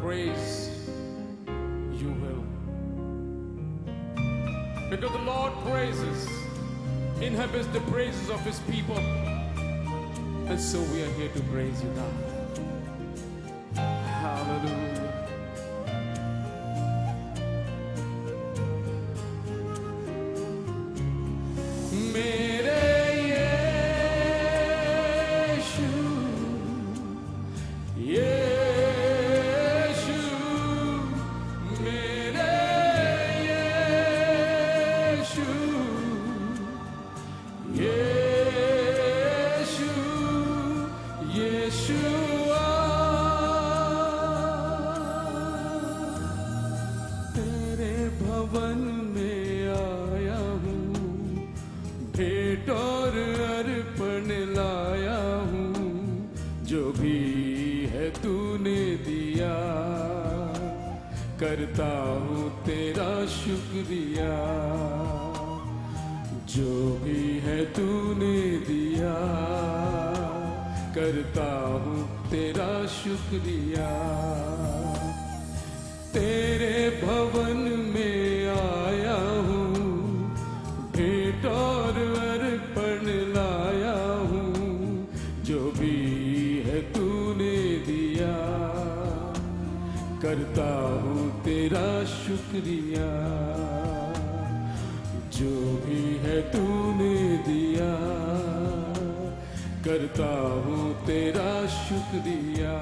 praise you will. Because the Lord inhabits the praises of his people. And so we are here to praise you now. Hallelujah. करता हूँ तेरा शुक्रिया, जो भी है तूने दिया, करता हूँ तेरा शुक्रिया। तेरे भवन में आया हूँ, भेंट और अर्पण लाया हूँ, जो भी है तूने दिया, करता हूँ तेरा शुक्रिया, जो भी है तूने दिया, करता हूँ तेरा शुक्रिया।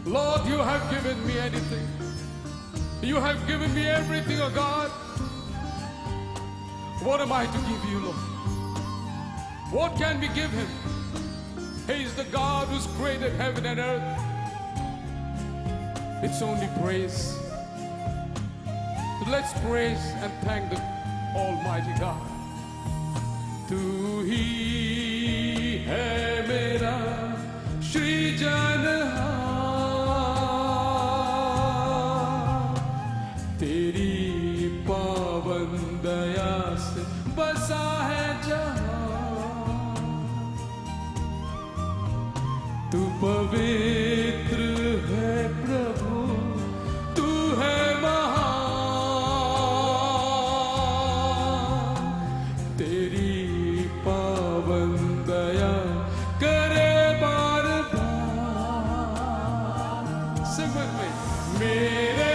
Lord, you have given me anything. You have given me everything, oh God. What am I to give you, Lord? What can we give him? He is the God who's created heaven and earth. It's only praise. Let's praise and thank the Almighty God. तू ही है मेरा सृजनहार, तेरी पावन दया से बसा है जहां। तू पवित्र है प्रभु, तू है महान, तेरी पावन दया करे बार बार। Sing with me. मेरे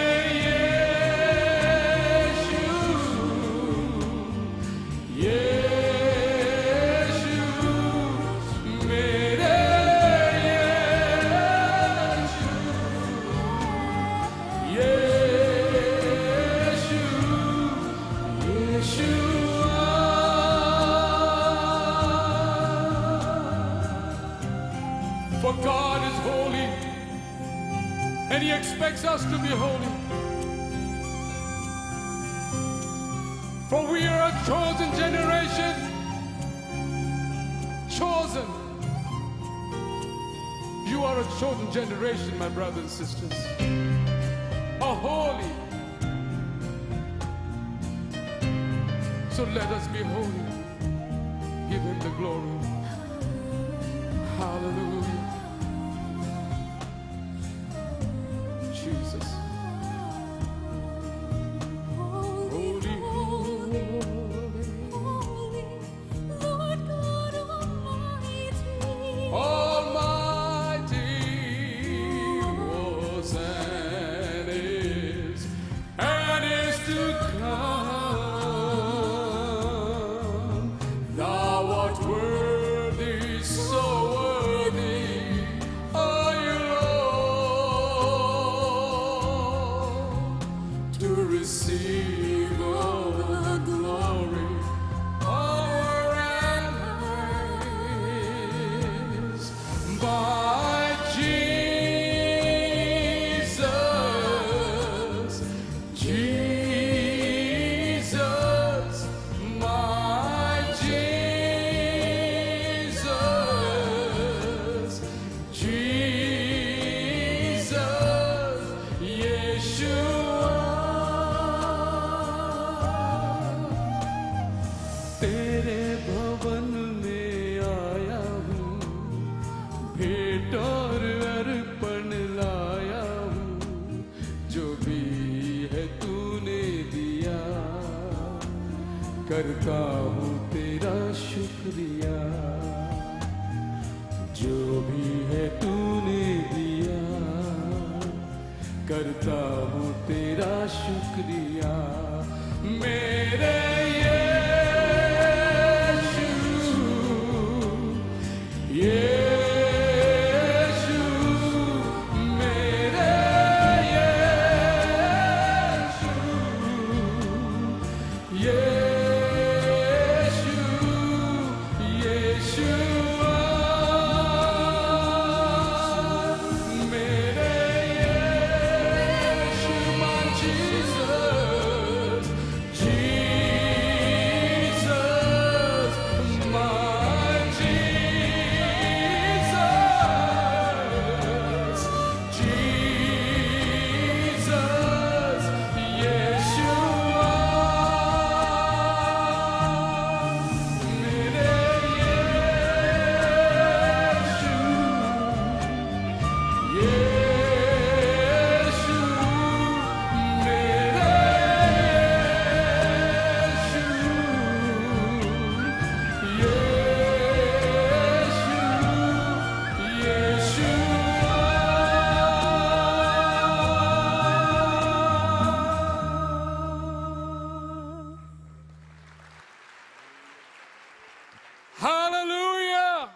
For God is holy, and He expects us to be holy. For we are a chosen generation, chosen. You are a chosen generation, my brothers and sisters, a holy. So let us be holy. Give Him the glory. Hallelujah. Jesus. Holy, holy, holy, Lord God Almighty. Almighty was and is to come. Thou art worthy, so worthy. करता हूँ तेरा शुक्रिया, जो भी है तूने दिया, करता हूँ तेरा शुक्रिया। मेरे यीशु, मेरे यीशु, यीशुआ, मेरे यीशु, my Jesus, Jesus, my Jesus, Jesus, Yeshua, मेरे यीशु, मेरे Hallelujah!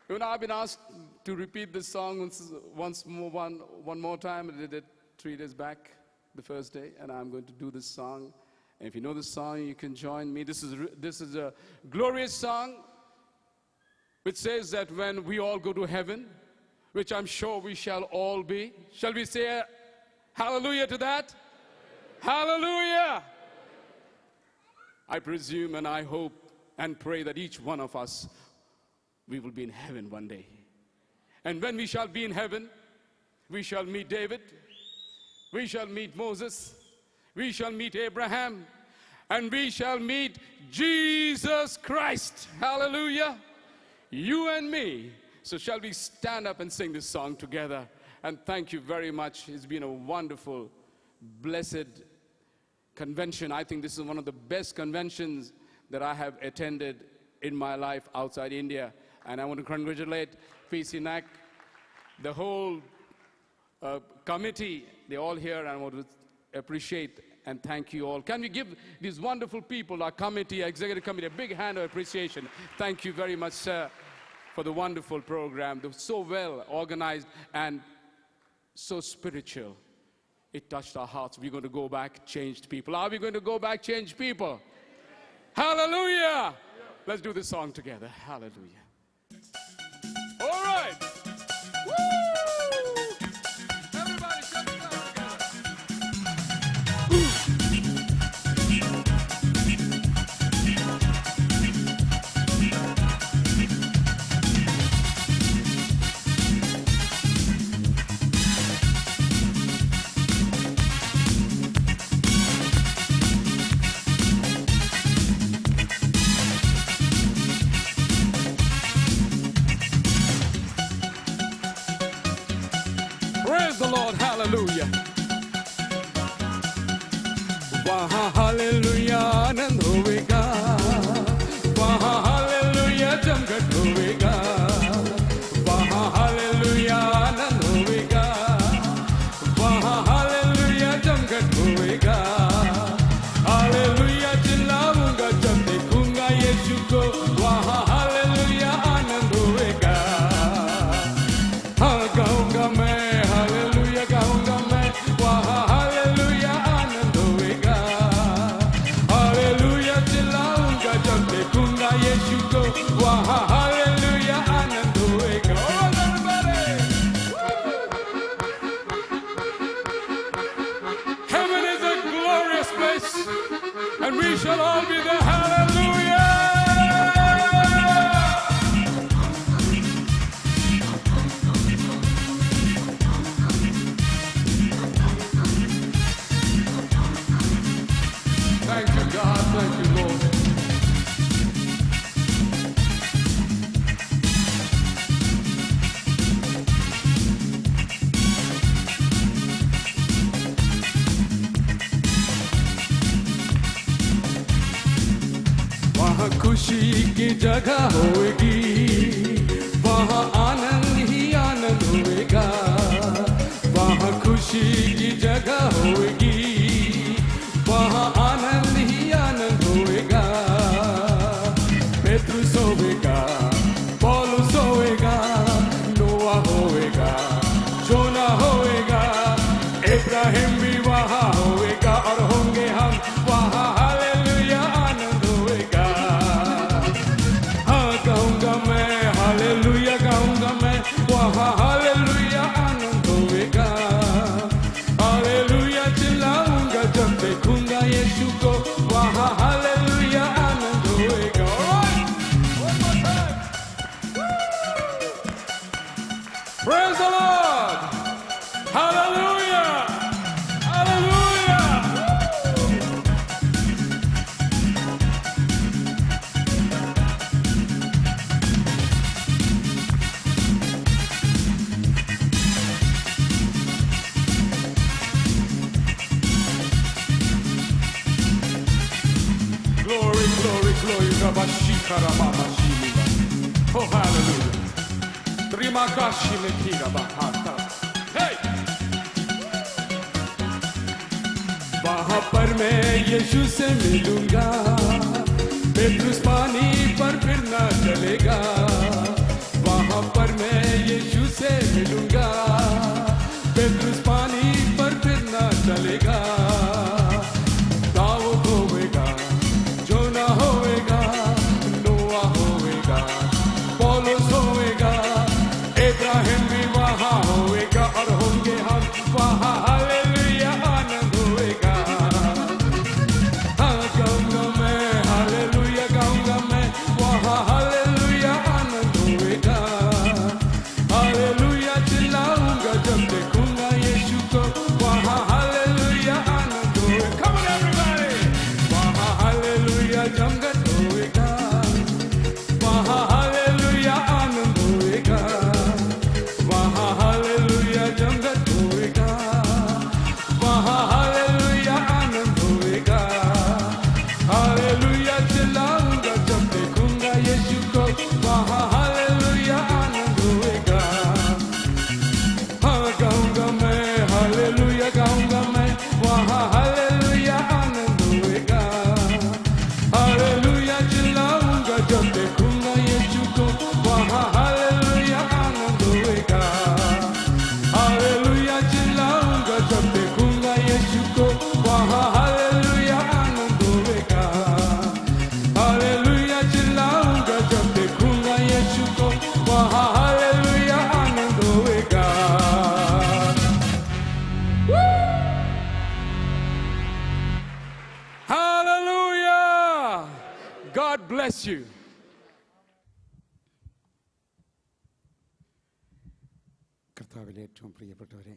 You know, I've been asked to repeat this song one more time. I did it 3 days back, the first day, and I'm going to do this song. And if you know this song, you can join me. This is a glorious song which says that when we all go to heaven, which I'm sure we shall all be, shall we say hallelujah to that? Hallelujah! I presume and I hope and pray that each one of us, we will be in heaven one day. And when we shall be in heaven, we shall meet David, we shall meet Moses, we shall meet Abraham, and we shall meet Jesus Christ. Hallelujah! You and me. So shall we stand up and sing this song together? And thank you very much. It's been a wonderful, blessed convention. I think this is one of the best conventions that I have attended in my life outside India. And I want to congratulate PC NAC, the whole committee. They're all here, and I want to appreciate and thank you all. Can we give these wonderful people, our committee, our executive committee, a big hand of appreciation? Thank you very much, sir, for the wonderful program. They were so well organized and so spiritual. It touched our hearts. We're going to go back changed people. Are we going to go back changed people? Hallelujah! Let's do this song together. Hallelujah. All right. Woo! Everybody shut it down together. Praise the Lord, hallelujah. Waha hallelujah, Anand होवेगा. Waha hallelujah, जमघट होवेगा. Waha hallelujah, आनंद होवेगा. Waha hallelujah, जमघट होवेगा. Hallelujah, चिल्लाऊंगा जब देखूंगा यीशु को. Waha hallelujah, आनंद होवेगा. हाँ गाऊंगा मैं. And we shall all be there. Hallelujah! Thank you, God. Thank you, Lord. खुशी की जगह होगी, वहाँ आनंद ही आनंद होएगा। वहाँ खुशी की जगह होगी, वहाँ आनंद ही आनंद होएगा। पेतरुस होएगा, पौलुस होएगा, नोआ होएगा, जोना होएगा, इब्राहिम भी वहाँ होएगा और होंगे हम वहाँ। हालेलुया आनंद होएगा। हाँ गाऊंगा मैं, हालेलुया गाऊंगा मैं, वहाँ हालेलुया आनंद होएगा। हालेलुया चिल्लाऊंगा जब देखूंगा यीशु को, वहाँ हालेलुया आनंद होएगा। Praise the Lord! Hallelujah! Hallelujah! Glory, glory, glory. Oh, hallelujah. Terima kasih Mekira Bahata. Hey! वहाँ पर मैं यीशु से मिलूंगा, पेतरुस पानी पर फिर ना चलेगा। वहाँ पर मैं यीशु से मिलूंगा, पेतरुस पानी पर फिर ना चलेगा। दाऊद होएगा, जोना होएगा, नोआ होएगा, पौलुस होएगा, इब्राहिम भी वहाँ होएगा और होंगे हम वहाँ। हालेलुया आनंद होएगा। हाँ गाऊंगा मैं, हालेलुया गाऊंगा मैं, वहाँ हालेलुया आनंद होएगा। हालेलुया चिल्लाऊंगा जब देखूंगा यीशु को, वहाँ हालेलुया आनंद होएगा। Come on everybody! वहाँ हालेलुया जमघट होएगा, वहाँ हालेलुया आनंद होएगा। वहाँ हालेलुया जमघट होएगा, वहाँ हालेलुया आनंद होएगा। हालेलुया चिल्लाऊंगा जब देखूंगा यीशु को, वहाँ हालेलुया आनंद होएगा। हाँ गाऊंगा मैं, हालेलुया गाऊंगा मैं, वहाँ हालेलुया आनंद होएगा। हालेलुया चिल्लाऊंगा जब देखूंगा यीशु को, वहाँ हालेलुया आनंद होएगा। हालेलुया चिल्लाऊंगा जब देखूंगा यीशु को, वहाँ हालेलुया आनंद होएगा। हालेलुया चिल्लाऊंगा जब देखूंगा यीशु को, वहाँ हालेलुया आनंद होएगा। Hallelujah! God bless you. കർത്താവിലെ ഏറ്റവും പ്രിയപ്പെട്ടവരെ,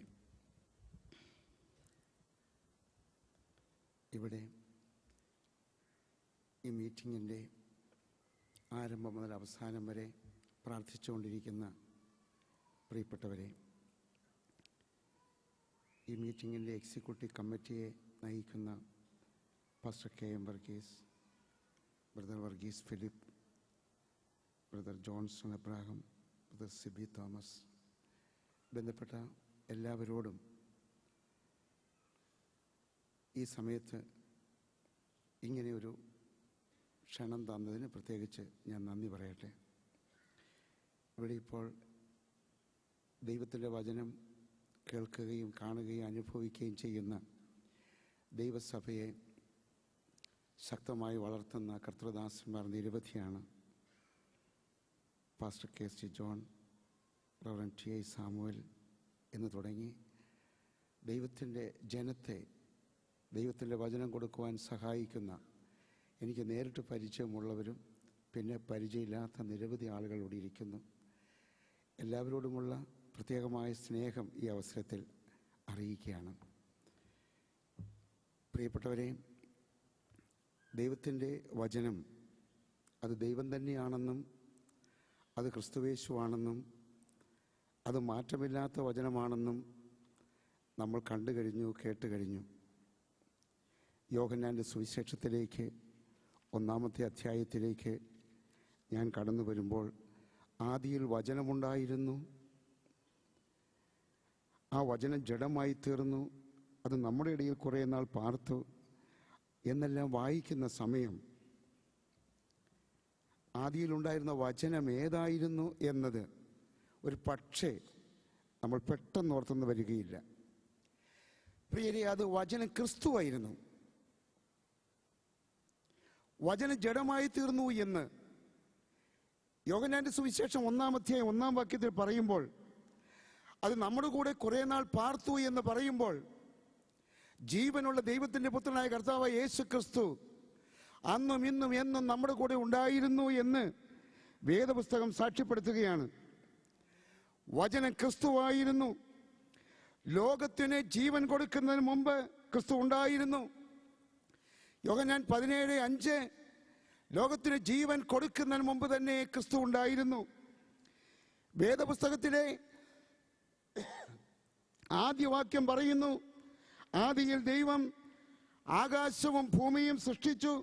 ഇവിടെ ഈ മീറ്റിങ്ങിൻ്റെ ആരംഭം മുതൽ അവസാനം വരെ പ്രാർത്ഥിച്ചുകൊണ്ടിരിക്കുന്ന പ്രിയപ്പെട്ടവരെ, ഈ മീറ്റിങ്ങിൻ്റെ എക്സിക്യൂട്ടീവ് കമ്മിറ്റിയെ നയിക്കുന്ന pastor KM Varghese, brother Varghese Philip, brother Johnson Abraham, brother Sibi Thomas, ബന്ധപ്പെട്ട എല്ലാവരോടും ഈ സമയത്ത് ഇങ്ങനെയൊരു ക്ഷണം തന്നതിന് പ്രത്യേകിച്ച് ഞാൻ നന്ദി പറയട്ടെ. ഇവിടെ ഇപ്പോൾ ദൈവത്തിൻ്റെ വചനം കേൾക്കുകയും കാണുകയും അനുഭവിക്കുകയും ചെയ്യുന്ന ദൈവസഭയെ ശക്തമായി വളർത്തുന്ന കർത്തൃദാസന്മാർ നിരവധിയാണ്. Pastor KC John, reverend TI Samuel എന്ന് തുടങ്ങി ദൈവത്തിൻ്റെ ജനത്തെ ദൈവത്തിൻ്റെ വചനം കൊടുക്കുവാൻ സഹായിക്കുന്ന, എനിക്ക് നേരിട്ട് പരിചയമുള്ളവരും പിന്നെ പരിചയമില്ലാത്ത നിരവധി ആളുകൾ ഇവിടെ ഇരിക്കുന്നു. എല്ലാവരോടുമുള്ള പ്രത്യേകമായ സ്നേഹം ഈ അവസരത്തിൽ അറിയിക്കുകയാണ്. പ്രിയപ്പെട്ടവരെ, ദൈവത്തിൻ്റെ വചനം അത് ദൈവം തന്നെയാണെന്നും അത് ക്രിസ്തുവേശുവാണെന്നും അത് മാറ്റമില്ലാത്ത വചനമാണെന്നും നമ്മൾ കണ്ടു കഴിഞ്ഞു, കേട്ട് കഴിഞ്ഞു. യോഹന്നാൻ്റെ സുവിശേഷത്തിലേക്ക് ഒന്നാമത്തെ അധ്യായത്തിലേക്ക് ഞാൻ കടന്നു വരുമ്പോൾ, ആദിയിൽ വചനമുണ്ടായിരുന്നു, ആ വചനം ജഡമായി തീർന്നു, അത് നമ്മുടെ ഇടയിൽ കുറേ നാൾ പാർത്തു എന്നെല്ലാം വായിക്കുന്ന സമയം, ആദിയിലുണ്ടായിരുന്ന വചനം ഏതായിരുന്നു എന്നത് ഒരു പക്ഷേ നമ്മൾ പെട്ടെന്ന് ഓർത്തെന്ന് വരികയില്ല. പ്രിയരെ, അത് വചനം ക്രിസ്തുവായിരുന്നു. വചനം ജഡമായി തീർന്നു എന്ന് യോഹന്നാന്റെ സുവിശേഷം 1-ാം അധ്യായം 1-ാം വാക്യത്തിൽ പറയുമ്പോൾ, അത് നമ്മുടെ കൂടെ കുറെ നാൾ പാർത്തു എന്ന് പറയുമ്പോൾ, ജീവനുള്ള ദൈവത്തിന്റെ പുത്രനായ കർത്താവായ യേശു ക്രിസ്തു അന്നും ഇന്നും എന്നും നമ്മുടെ കൂടെ ഉണ്ടായിരുന്നു എന്ന് വേദപുസ്തകം സാക്ഷ്യപ്പെടുത്തുകയാണ്. വചനം ക്രിസ്തുവായിരുന്നു. ലോകത്തിന് ജീവൻ കൊടുക്കുന്നതിന് മുമ്പ് ക്രിസ്തു ഉണ്ടായിരുന്നു. യോഹന്നാൻ 17:5, ലോകത്തിന് ജീവൻ കൊടുക്കുന്നതിന് മുമ്പ് തന്നെ ക്രിസ്തു ഉണ്ടായിരുന്നു. വേദപുസ്തകത്തിലെ ആദ്യ വാക്യം പറയുന്നു, ആദിയിൽ ദൈവം ആകാശവും ഭൂമിയും സൃഷ്ടിച്ചു.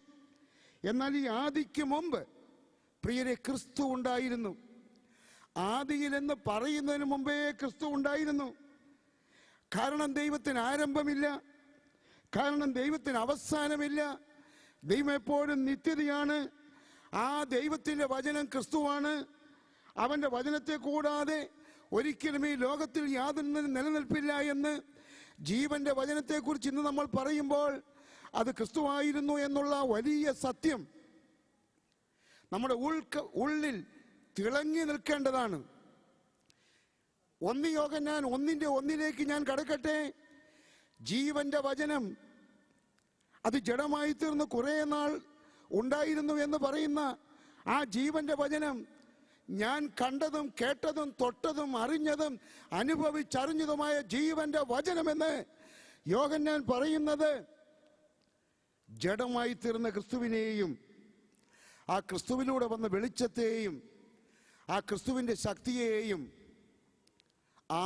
എന്നാൽ ഈ ആദിക്ക് മുമ്പ് പ്രിയരെ ക്രിസ്തു ഉണ്ടായിരുന്നു. ആദിയിൽ എന്ന് പറയുന്നതിന് മുമ്പേ ക്രിസ്തു ഉണ്ടായിരുന്നു. കാരണം ദൈവത്തിന് ആരംഭമില്ല, കാരണം ദൈവത്തിന് അവസാനമില്ല. ദൈവം എപ്പോഴും നിത്യതയാണ്. ആ ദൈവത്തിൻ്റെ വചനം ക്രിസ്തുവാണ്. അവൻ്റെ വചനത്തെ കൂടാതെ ഒരിക്കലും ഈ ലോകത്തിൽ യാതൊന്നിനും നിലനിൽപ്പില്ല എന്ന് ജീവന്റെ വചനത്തെക്കുറിച്ച് ഇന്ന് നമ്മൾ പറയുമ്പോൾ, അത് ക്രിസ്തുവായിരുന്നു എന്നുള്ള വലിയ സത്യം നമ്മുടെ ഉള്ളിൽ തിളങ്ങി നിൽക്കേണ്ടതാണ്. 1 യോഹന്നാൻ 1:1 ഞാൻ കടക്കട്ടെ. ജീവന്റെ വചനം അത് ജഡമായി തീർന്ന് കുറേ നാൾ ഉണ്ടായിരുന്നു എന്ന് പറയുന്ന ആ ജീവന്റെ വചനം, ഞാൻ കണ്ടതും കേട്ടതും തൊട്ടതും അറിഞ്ഞതും അനുഭവിച്ചറിഞ്ഞതുമായ ജീവന്റെ വചനമെന്ന് യോഹന്നാൻ പറയുന്നത്, ജഡമായി തീർന്ന ക്രിസ്തുവിനെയും ആ ക്രിസ്തുവിലൂടെ വന്ന വെളിച്ചത്തെയും ആ ക്രിസ്തുവിൻ്റെ ശക്തിയെയും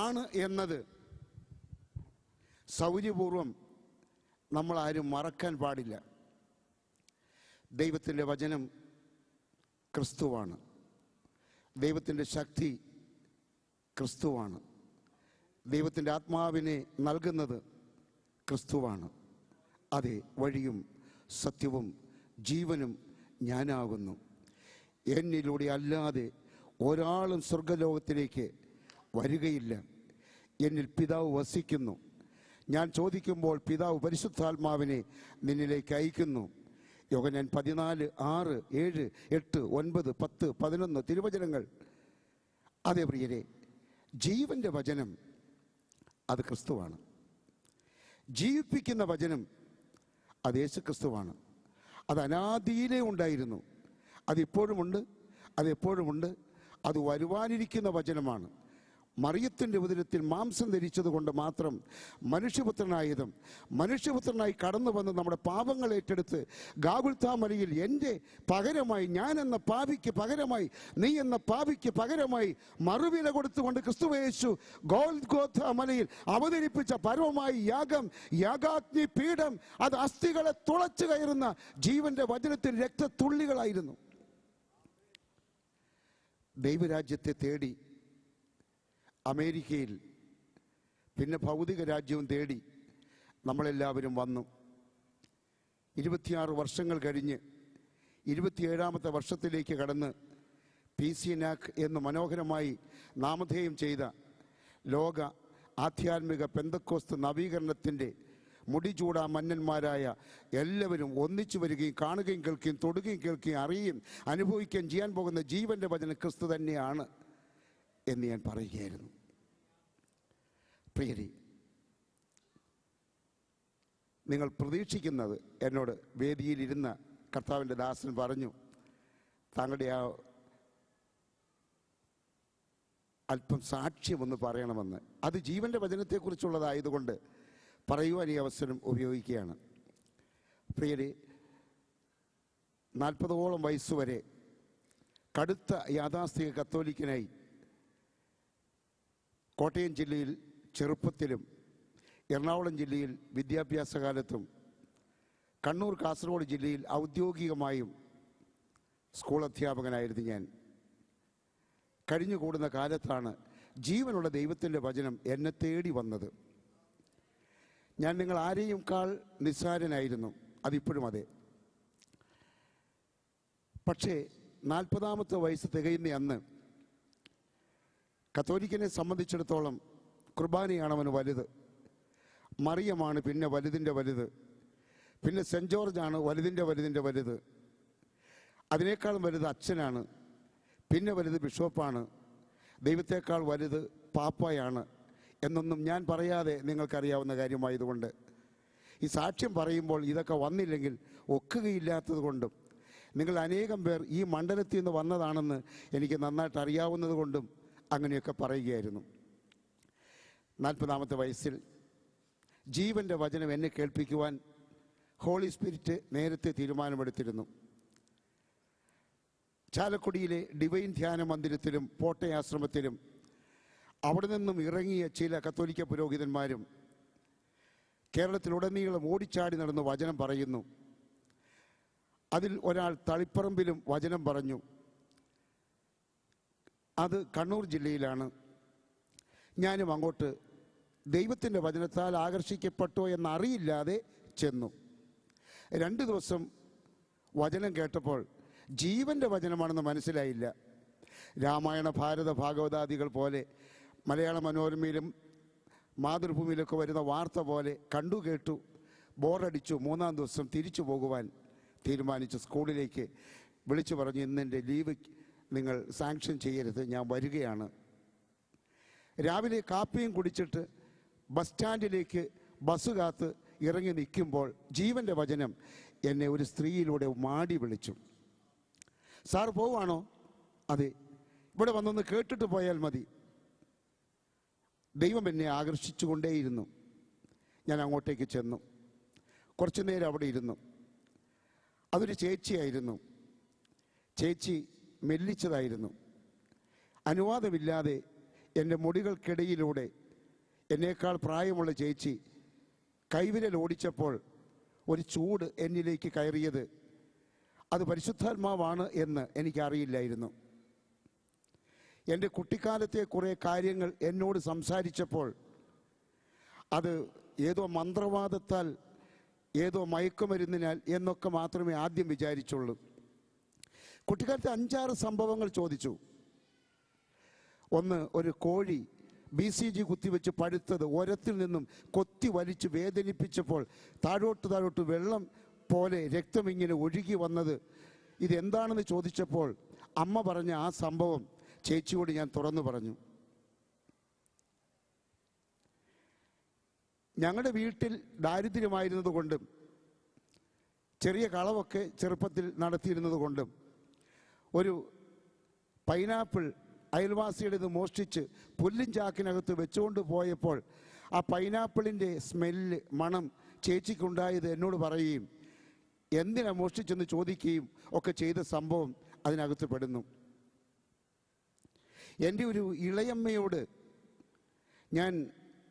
ആണ് എന്നത് സൗകര്യപൂർവം നമ്മളാരും മറക്കാൻ പാടില്ല. ദൈവത്തിൻ്റെ വചനം ക്രിസ്തുവാണ്. ദൈവത്തിൻ്റെ ശക്തി ക്രിസ്തുവാണ്. ദൈവത്തിൻ്റെ ആത്മാവിനെ നൽകുന്നത് ക്രിസ്തുവാണ്. അതെ, വഴിയും സത്യവും ജീവനും ഞാനാകുന്നു. എന്നിലൂടെ അല്ലാതെ ഒരാളും സ്വർഗലോകത്തിലേക്ക് വരികയില്ല. എന്നിൽ പിതാവ് വസിക്കുന്നു. ഞാൻ ചോദിക്കുമ്പോൾ പിതാവ് പരിശുദ്ധാത്മാവിനെ നിന്നിലേക്ക് അയക്കുന്നു. യോഹന്നാൻ 14, 6, 7, 8, 9, 10, 11 തിരുവചനങ്ങൾ. അതെ പ്രിയരെ, ജീവന്റെ വചനം അത് ക്രിസ്തുവാണ്. ജീവിപ്പിക്കുന്ന വചനം അത് യേശു ക്രിസ്തുവാണ്. അത് അനാദിയിലേ ഉണ്ടായിരുന്നു, അതിപ്പോഴുമുണ്ട്, അതെപ്പോഴുമുണ്ട്. അത് വരുവാനിരിക്കുന്ന വചനമാണ്. മറിയത്തിൻ്റെ ഉദരത്തിൽ മാംസം ധരിച്ചത് കൊണ്ട് മാത്രം മനുഷ്യപുത്രനായതും മനുഷ്യപുത്രനായി കടന്നു വന്ന് നമ്മുടെ പാപങ്ങൾ ഏറ്റെടുത്ത് ഗാഗുൽത്താ മലയിൽ എൻ്റെ പകരമായി, ഞാൻ എന്ന പാപിക്ക് പകരമായി, നീ എന്ന പാപിക്ക് പകരമായി മറുവില കൊടുത്തുകൊണ്ട് ക്രിസ്തുയേശു ഗോൽഗോഥാ മലയിൽ അവതരിപ്പിച്ച പരമമായ യാഗം, യാഗാഗ്നി പീഠം, അത് അസ്ഥികളെ തുളച്ചു കയറുന്ന ജീവന്റെ വചനത്തിൽ രക്തത്തുള്ളികളായിരുന്നു. ദൈവരാജ്യത്തെ തേടി അമേരിക്കയിൽ, പിന്നെ ഭൗതിക രാജ്യവും തേടി നമ്മളെല്ലാവരും വന്നു. 26 വർഷങ്ങൾ കഴിഞ്ഞ് 27ാമത്തെ വർഷത്തിലേക്ക് കടന്ന് PCNAC എന്ന് മനോഹരമായി നാമധേയം ചെയ്ത ലോക ആധ്യാത്മിക പെന്തക്കോസ്ത് നവീകരണത്തിൻ്റെ മുടിചൂടാ മന്നന്മാരായ എല്ലാവരും ഒന്നിച്ചു വരികയും കാണുകയും കേൾക്കുകയും തൊടുകയും കേൾക്കുകയും അറിയുകയും അനുഭവിക്കുകയും ചെയ്യാൻ പോകുന്ന ജീവന്റെ വചനം ക്രിസ്തു തന്നെയാണ് എന്ന് ഞാൻ പറയുകയായിരുന്നു. പ്രിയരെ, നിങ്ങൾ പ്രതീക്ഷിക്കുന്നത്, എന്നോട് വേദിയിലിരുന്ന കർത്താവിൻ്റെ ദാസൻ പറഞ്ഞു, താങ്കളുടെ ആ അല്പം സാക്ഷ്യമൊന്ന് പറയണമെന്ന്. അത് ജീവന്റെ വചനത്തെക്കുറിച്ചുള്ളതായതുകൊണ്ട് പറയുവാൻ ഈ അവസരം ഉപയോഗിക്കുകയാണ്. പ്രിയരെ, 40ഓളം വയസ്സുവരെ കടുത്ത യാഥാസ്ഥിക കത്തോലിക്കനായി കോട്ടയം ജില്ലയിൽ ചെറുപ്പത്തിലും എറണാകുളം ജില്ലയിൽ വിദ്യാഭ്യാസ കാലത്തും കണ്ണൂർ കാസർഗോഡ് ജില്ലയിൽ ഔദ്യോഗികമായും സ്കൂൾ അധ്യാപകനായിരുന്നു ഞാൻ. കഴിഞ്ഞുകൂടുന്ന കാലത്താണ് ജീവനുള്ള ദൈവത്തിൻ്റെ വചനം എന്നെ തേടി വന്നത്. ഞാൻ നിങ്ങൾ ആരെയുംക്കാൾ നിസ്സാരനായിരുന്നു, അതിപ്പോഴും അതെ. പക്ഷേ 40ാമത്തെ വയസ്സ് തികയുന്ന അന്ന് കത്തോലിക്കനെ സംബന്ധിച്ചിടത്തോളം കുർബാനയാണ് അവന് വലുത്, മറിയമാണ് പിന്നെ വലുതിൻ്റെ വലുത്, പിന്നെ സെൻറ്റ് ജോർജാണ് വലുതിൻ്റെ വലുത്, അതിനേക്കാളും വലുത് അച്ഛനാണ്, പിന്നെ വലുത് ബിഷപ്പാണ്, ദൈവത്തേക്കാൾ വലുത് പാപ്പായാണ് എന്നൊന്നും ഞാൻ പറയാതെ നിങ്ങൾക്കറിയാവുന്ന കാര്യമായതുകൊണ്ട് ഈ സാക്ഷ്യം പറയുമ്പോൾ ഇതൊക്കെ വന്നില്ലെങ്കിൽ ഒക്കുകയില്ലാത്തത് കൊണ്ടും നിങ്ങൾ അനേകം പേർ ഈ മണ്ഡലത്തിൽ നിന്ന് വന്നതാണെന്ന് എനിക്ക് നന്നായിട്ട് അറിയാവുന്നത് കൊണ്ടും അങ്ങനെയൊക്കെ പറയുകയായിരുന്നു. 40ാമത്തെ വയസ്സിൽ ജീവൻ്റെ വചനം എന്നെ കേൾപ്പിക്കുവാൻ ഹോളി സ്പിരിറ്റ് നേരത്തെ തീരുമാനമെടുത്തിരുന്നു. ചാലക്കുടിയിലെ ഡിവൈൻ ധ്യാന മന്ദിരത്തിലും പോട്ടയാശ്രമത്തിലും അവിടെ നിന്നും ഇറങ്ങിയ ചില കത്തോലിക്ക പുരോഹിതന്മാരും കേരളത്തിലുടനീളം ഓടിച്ചാടി നടന്ന് വചനം പറയുന്നു. അതിൽ ഒരാൾ തളിപ്പറമ്പിലും വചനം പറഞ്ഞു. അത് കണ്ണൂർ ജില്ലയിലാണ്. ഞാനും അങ്ങോട്ട് ദൈവത്തിൻ്റെ വചനത്താൽ ആകർഷിക്കപ്പെട്ടോ എന്നറിയില്ലാതെ ചെന്നു. 2 ദിവസം വചനം കേട്ടപ്പോൾ ജീവൻ്റെ വചനമാണെന്ന് മനസ്സിലായില്ല. രാമായണ ഭാരത ഭാഗവതാദികൾ പോലെ മലയാള മനോരമയിലും മാതൃഭൂമിയിലൊക്കെ വരുന്ന വാർത്ത പോലെ കണ്ടു കേട്ടു, ബോറടിച്ചു. 3-ാം ദിവസം തിരിച്ചു പോകുവാൻ തീരുമാനിച്ചു. സ്കൂളിലേക്ക് വിളിച്ചു പറഞ്ഞു, ഇന്നെൻ്റെ ലീവ് നിങ്ങൾ സാങ്ഷൻ ചെയ്യരുത്, ഞാൻ വരികയാണ്. രാവിലെ കാപ്പിയും കുടിച്ചിട്ട് ബസ് സ്റ്റാൻഡിലേക്ക് ബസ് കാത്ത് ഇറങ്ങി നിൽക്കുമ്പോൾ ജീവൻ്റെ വചനം എന്നെ ഒരു സ്ത്രീയിലൂടെ മാടി വിളിച്ചു. സാർ പോവാണോ? അതെ. ഇവിടെ വന്നൊന്ന് കേട്ടിട്ട് പോയാൽ മതി. ദൈവം എന്നെ ആകർഷിച്ചു കൊണ്ടേയിരുന്നു. ഞാൻ അങ്ങോട്ടേക്ക് ചെന്നു. കുറച്ചു നേരം അവിടെ ഇരുന്നു. അതൊരു ചേച്ചിയായിരുന്നു. ചേച്ചി മെല്ലിച്ചതായിരുന്നു. അനുവാദമില്ലാതെ എൻ്റെ മുടികൾക്കിടയിലൂടെ എന്നേക്കാൾ പ്രായമുള്ള ചേച്ചി കൈവിരൽ ഓടിച്ചപ്പോൾ ഒരു ചൂട് എന്നിലേക്ക് കയറിയത് അത് പരിശുദ്ധാത്മാവാണ് എന്ന് എനിക്കറിയില്ലായിരുന്നു. എൻ്റെ കുട്ടിക്കാലത്തെ കുറേ കാര്യങ്ങൾ എന്നോട് സംസാരിച്ചപ്പോൾ അത് ഏതോ മന്ത്രവാദത്താൽ, ഏതോ മയക്കുമരുന്നിനാൽ എന്നൊക്കെ മാത്രമേ ആദ്യം വിചാരിച്ചുള്ളൂ. കുട്ടിക്കാലത്തെ 5-6 സംഭവങ്ങൾ ചോദിച്ചു. ഒന്ന്, ഒരു കോഴി BCG കുത്തിവെച്ച് പഴുത്തത് ഒരത്തിൽ നിന്നും കൊത്തി വലിച്ച് വേദനിപ്പിച്ചപ്പോൾ താഴോട്ട് വെള്ളം പോലെ രക്തം ഇങ്ങനെ ഒഴുകി വന്നത് ഇതെന്താണെന്ന് ചോദിച്ചപ്പോൾ അമ്മ പറഞ്ഞ ആ സംഭവം ചേച്ചിയോട് ഞാൻ തുറന്നു പറഞ്ഞു. ഞങ്ങളുടെ വീട്ടിൽ ദാരിദ്ര്യമായിരുന്നത് കൊണ്ടും ചെറിയ കളവൊക്കെ ചെറുപ്പത്തിൽ നടത്തിയിരുന്നത് കൊണ്ടും ഒരു പൈനാപ്പിൾ അയൽവാസിയുടെ മോഷ്ടിച്ച് പുല്ലും ചാക്കിനകത്ത് വെച്ചുകൊണ്ട് പോയപ്പോൾ ആ പൈനാപ്പിളിൻ്റെ സ്മെല്ല്, മണം ചേച്ചിക്കുണ്ടായത് എന്നോട് പറയുകയും എന്തിനാ മോഷ്ടിച്ചെന്ന് ചോദിക്കുകയും ഒക്കെ ചെയ്ത സംഭവം അതിനകത്ത് പെടുന്നു. എൻ്റെ ഒരു ഇളയമ്മയോട് ഞാൻ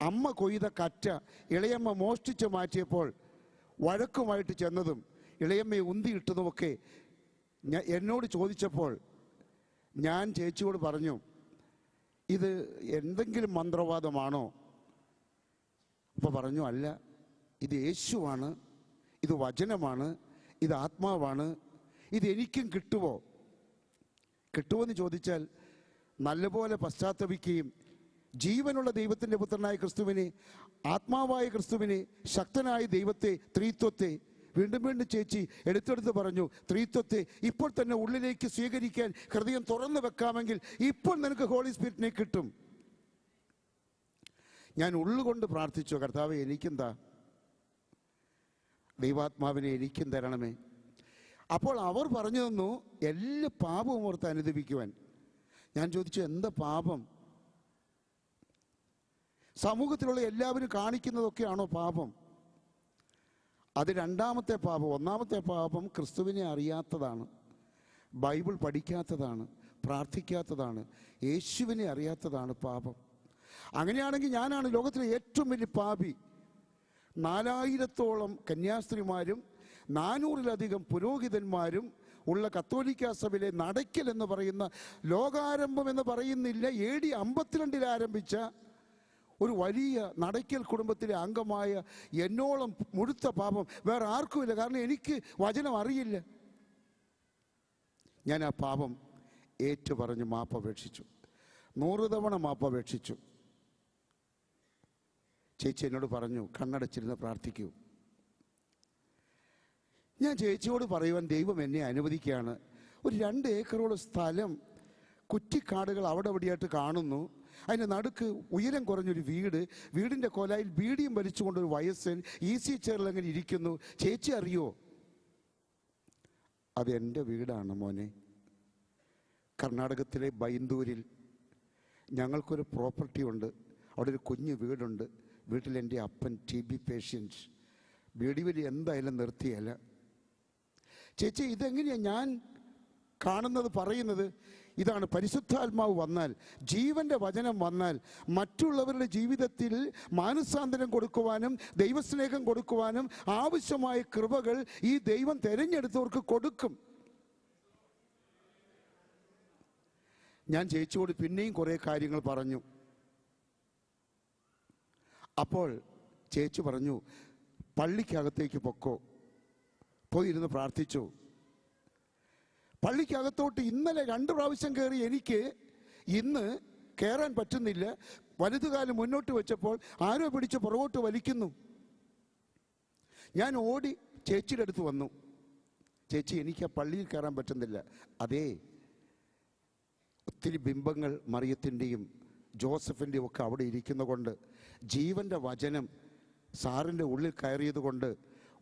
അമ്മ കൊയ്ത കറ്റ ഇളയമ്മ മോഷ്ടിച്ച് മാറ്റിയപ്പോൾ വഴക്കുമായിട്ട് ചെന്നതും ഇളയമ്മയെ ഉന്തിയിട്ടതുമൊക്കെ എന്നോട് ചോദിച്ചപ്പോൾ ഞാൻ ചേച്ചിയോട് പറഞ്ഞു, ഇത് എന്തെങ്കിലും മന്ത്രവാദമാണോ? അപ്പോൾ പറഞ്ഞു, അല്ല, ഇത് യേശുവാണ്, ഇത് വചനമാണ്, ഇത് ആത്മാവാണ്, ഇത് എനിക്കും കിട്ടുമോ എന്ന് ചോദിച്ചാൽ നല്ലപോലെ പശ്ചാത്തപിക്കുകയും ജീവനുള്ള ദൈവത്തിൻ്റെ പുത്രനായ ക്രിസ്തുവിനെ, ആത്മാവായ ക്രിസ്തുവിനെ, ശക്തനായ ദൈവത്തെ, ത്രിത്വത്തെ വീണ്ടും ചേച്ചി എടുത്തെടുത്ത് പറഞ്ഞു, ത്രിത്വത്തെ ഇപ്പോൾ തന്നെ ഉള്ളിലേക്ക് സ്വീകരിക്കാൻ ഹൃദയം തുറന്നു വെക്കാമെങ്കിൽ ഇപ്പോൾ നിനക്ക് ഹോളി സ്പിരിറ്റിനെ കിട്ടും. ഞാൻ ഉള്ളുകൊണ്ട് പ്രാർത്ഥിച്ചു, കർത്താവേ എനിക്കെന്താ, ദൈവാത്മാവിനെ എനിക്കും തരണമേ. അപ്പോൾ അവർ പറഞ്ഞു തന്നു എല്ലാ പാപവും ഓർത്ത് അനുദപിക്കുവാൻ. ഞാൻ ചോദിച്ചു, എന്താ പാപം? സമൂഹത്തിലുള്ള എല്ലാവരും കാണിക്കുന്നതൊക്കെയാണോ പാപം? അത് 2ാമത്തെ പാപം. 1ാമത്തെ പാപം ക്രിസ്തുവിനെ അറിയാത്തതാണ്, ബൈബിൾ പഠിക്കാത്തതാണ്, പ്രാർത്ഥിക്കാത്തതാണ്, യേശുവിനെ അറിയാത്തതാണ് പാപം. അങ്ങനെയാണെങ്കിൽ ഞാനാണ് ലോകത്തിലെ ഏറ്റവും വലിയ പാപി. 4000-ഓളം കന്യാസ്ത്രീമാരും 400-ലധികം പുരോഹിതന്മാരും ഉള്ള കത്തോലിക്ക സഭയിലെ നടയ്ക്കൽ എന്ന് പറയുന്ന, ലോകാരംഭം എന്ന് പറയുന്നില്ല, AD 52 ആരംഭിച്ച ഒരു വലിയ നടയ്ക്കൽ കുടുംബത്തിലെ അംഗമായ എന്നോളം മുഴുത്ത പാപം വേറെ ആർക്കുമില്ല. കാരണം എനിക്ക് വചനം അറിയില്ല. ഞാൻ ആ പാപം ഏറ്റുപറഞ്ഞ് മാപ്പപേക്ഷിച്ചു. 100 തവണ മാപ്പപേക്ഷിച്ചു. ചേച്ചി എന്നോട് പറഞ്ഞു, കണ്ണടച്ചിരുന്ന് പ്രാർത്ഥിക്കൂ. ഞാൻ ചേച്ചിയോട് പറയുവാൻ ദൈവം എന്നെ അനുവദിക്കുകയാണ്. ഒരു 2 ഏക്കറോളം സ്ഥലം, കുറ്റിക്കാടുകൾ അവിടെ ഇവിടെയായിട്ട് കാണുന്നു. അതിൻ്റെ നടുക്ക് ഉയരം കുറഞ്ഞൊരു വീട്, വീടിൻ്റെ കൊലായിൽ ബീഡിയും വലിച്ചുകൊണ്ടൊരു വയസ്സൻ EC ചെയറിൽ അങ്ങനെ ഇരിക്കുന്നു. ചേച്ചി അറിയോ? അത് എൻ്റെ വീടാണ് മോനെ. കർണാടകത്തിലെ ബൈന്ദൂരിൽ ഞങ്ങൾക്കൊരു പ്രോപ്പർട്ടി ഉണ്ട്. അവിടെ ഒരു കുഞ്ഞു വീടുണ്ട്. വീട്ടിൽ എൻ്റെ അപ്പൻ TB പേഷ്യൻറ്റ്. ബീഡി വലി എന്തായാലും നിർത്തിയല്ല. ചേച്ചി, ഇതെങ്ങനെയാണ് ഞാൻ കാണുന്നത്, പറയുന്നത്? ഇതാണ് പരിശുദ്ധാത്മാവ് വന്നാൽ, ജീവൻ്റെ വചനം വന്നാൽ, മറ്റുള്ളവരുടെ ജീവിതത്തിൽ മാനസാന്തരം കൊടുക്കുവാനും ദൈവസ്നേഹം കൊടുക്കുവാനും ആവശ്യമായ കൃപകൾ ഈ ദൈവം തിരഞ്ഞെടുത്തവർക്ക് കൊടുക്കും. ഞാൻ ചേച്ചിയോട് പിന്നെയും കുറേ കാര്യങ്ങൾ പറഞ്ഞു. അപ്പോൾ ചേച്ചി പറഞ്ഞു, പള്ളിക്കകത്തേക്ക് പൊക്കോ, പോയിരുന്ന് പ്രാർത്ഥിച്ചു. പള്ളിക്കകത്തോട്ട് ഇന്നലെ 2 പ്രാവശ്യം കയറി. എനിക്ക് ഇന്ന് കയറാൻ പറ്റുന്നില്ല. വലതുകാലം മുന്നോട്ട് വെച്ചപ്പോൾ ആരോ പിടിച്ച് പുറകോട്ട് വലിക്കുന്നു. ഞാൻ ഓടി ചേച്ചിയുടെ അടുത്ത് വന്നു. ചേച്ചി, എനിക്ക് ആ പള്ളിയിൽ കയറാൻ പറ്റുന്നില്ല. അതേ, ഒത്തിരി ബിംബങ്ങൾ മറിയത്തിൻ്റെയും ജോസഫിൻ്റെയും ഒക്കെ അവിടെ ഇരിക്കുന്ന കൊണ്ട്, ജീവൻ്റെ വചനം സാറിൻ്റെ ഉള്ളിൽ കയറിയത് കൊണ്ട്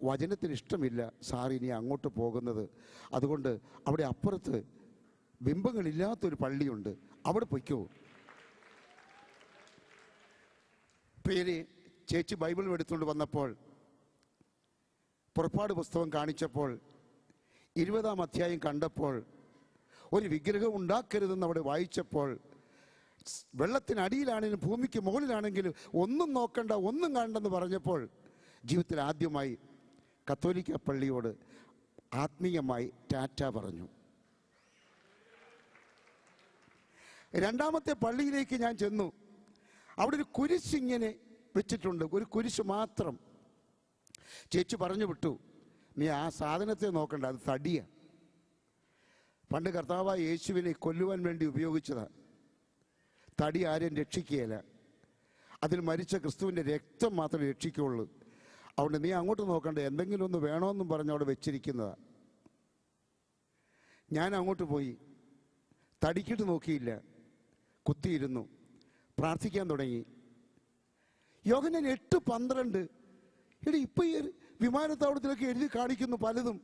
വചനത്തിന് ഇഷ്ടമില്ല സാർ ഇനി അങ്ങോട്ട് പോകുന്നത്. അതുകൊണ്ട് അവിടെ അപ്പുറത്ത് ബിംബങ്ങളില്ലാത്തൊരു പള്ളിയുണ്ട്, അവിടെ പൊയ്ക്കോ. പ്രിയരെ, ചേച്ചി ബൈബിൾ എടുത്തുകൊണ്ട് വന്നപ്പോൾ, പുറപ്പാട് പുസ്തകം കാണിച്ചപ്പോൾ, 20-ാം അധ്യായം കണ്ടപ്പോൾ, ഒരു വിഗ്രഹം ഉണ്ടാക്കരുതെന്ന് അവിടെ വായിച്ചപ്പോൾ, വെള്ളത്തിനടിയിലാണെങ്കിലും ഭൂമിക്ക് മുകളിലാണെങ്കിലും ഒന്നും നോക്കണ്ട, ഒന്നും കാണണ്ടെന്ന് പറഞ്ഞപ്പോൾ, ജീവിതത്തിൽ ആദ്യമായി കത്തോലിക്ക പള്ളിയോട് ആത്മീയമായി ടാറ്റ പറഞ്ഞു. 2-ാമത്തെ പള്ളിയിലേക്ക് ഞാൻ ചെന്നു. അവിടെ ഒരു കുരിശിങ്ങനെ വെച്ചിട്ടുണ്ട്, ഒരു കുരിശ് മാത്രം. ചേച്ചി പറഞ്ഞു വിട്ടു, നീ ആ സാധനത്തെ നോക്കണ്ട, അത് തടിയ. പണ്ട് കർത്താവായ യേശുവിനെ കൊല്ലുവാൻ വേണ്ടി ഉപയോഗിച്ചതാണ്. തടി ആരെയും രക്ഷിക്കുകയില്ല. അതിൽ മരിച്ച ക്രിസ്തുവിൻ്റെ രക്തം മാത്രമേ രക്ഷിക്കുകയുള്ളൂ. അതുകൊണ്ട് നീ അങ്ങോട്ട് നോക്കണ്ട, എന്തെങ്കിലും ഒന്ന് വേണമെന്നും പറഞ്ഞ് അവിടെ വെച്ചിരിക്കുന്നതാണ്. ഞാൻ അങ്ങോട്ട് പോയി, തടിക്കിട്ട് നോക്കിയില്ല, കുത്തിയിരുന്നു, പ്രാർത്ഥിക്കാൻ തുടങ്ങി. യോഹന്നാൻ 8:12. എടി, ഇപ്പം ഈ വിമാനത്താവളത്തിലൊക്കെ എഴുതി കാണിക്കുന്നു പലതും.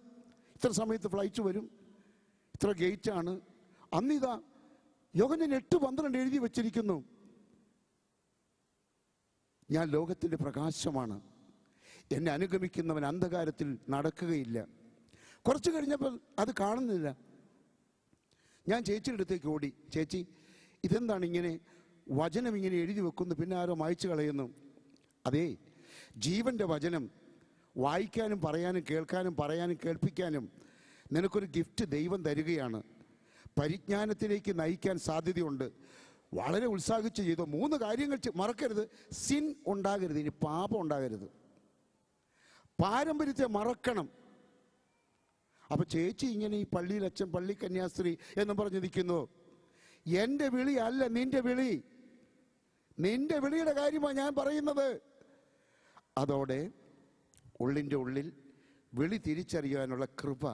ഇത്ര സമയത്ത് ഫ്ലൈറ്റ് വരും, ഇത്ര ഗേറ്റാണ്. അന്നിതാ യോഹന്നാൻ 8:12 എഴുതി വച്ചിരിക്കുന്നു. ഞാൻ ലോകത്തിൻ്റെ പ്രകാശമാണ്, എന്നെ അനുഗമിക്കുന്നവൻ അന്ധകാരത്തിൽ നടക്കുകയില്ല. കുറച്ച് കഴിഞ്ഞപ്പോൾ അത് കാണുന്നില്ല. ഞാൻ ചേച്ചിയുടെ അടുത്തേക്ക് ഓടി. ചേച്ചി, ഇതെന്താണ് ഇങ്ങനെ വചനം ഇങ്ങനെ എഴുതി വെക്കുന്നു, പിന്നെ ആരോ മായ്ച്ചു കളയുന്നു? അതേ, ജീവൻ്റെ വചനം വായിക്കാനും പറയാനും കേൾക്കാനും പറയാനും കേൾപ്പിക്കാനും നിനക്കൊരു ഗിഫ്റ്റ് ദൈവം തരികയാണ്. പരിജ്ഞാനത്തിലേക്ക് നയിക്കാൻ സാധ്യതയുണ്ട്. വളരെ ഉത്സാഹിച്ച് ചെയ്തോ. 3 കാര്യങ്ങൾ മറക്കരുത്. സിൻ ഉണ്ടാകരുത്, ഇനി പാപം ഉണ്ടാകരുത്. പാരമ്പര്യത്തെ മറക്കണം. അപ്പൊ ചേച്ചി ഇങ്ങനെ ഈ പള്ളിയിൽ അച്ഛൻ, പള്ളി കന്യാസ്ത്രീ എന്നും പറഞ്ഞ് നിൽക്കുന്നു. എൻ്റെ വിളി അല്ല നിന്റെ വിളി, നിന്റെ വിളിയുടെ കാര്യമാണ് ഞാൻ പറയുന്നത്. അതോടെ ഉള്ളിൻ്റെ ഉള്ളിൽ വിളി തിരിച്ചറിയാനുള്ള കൃപ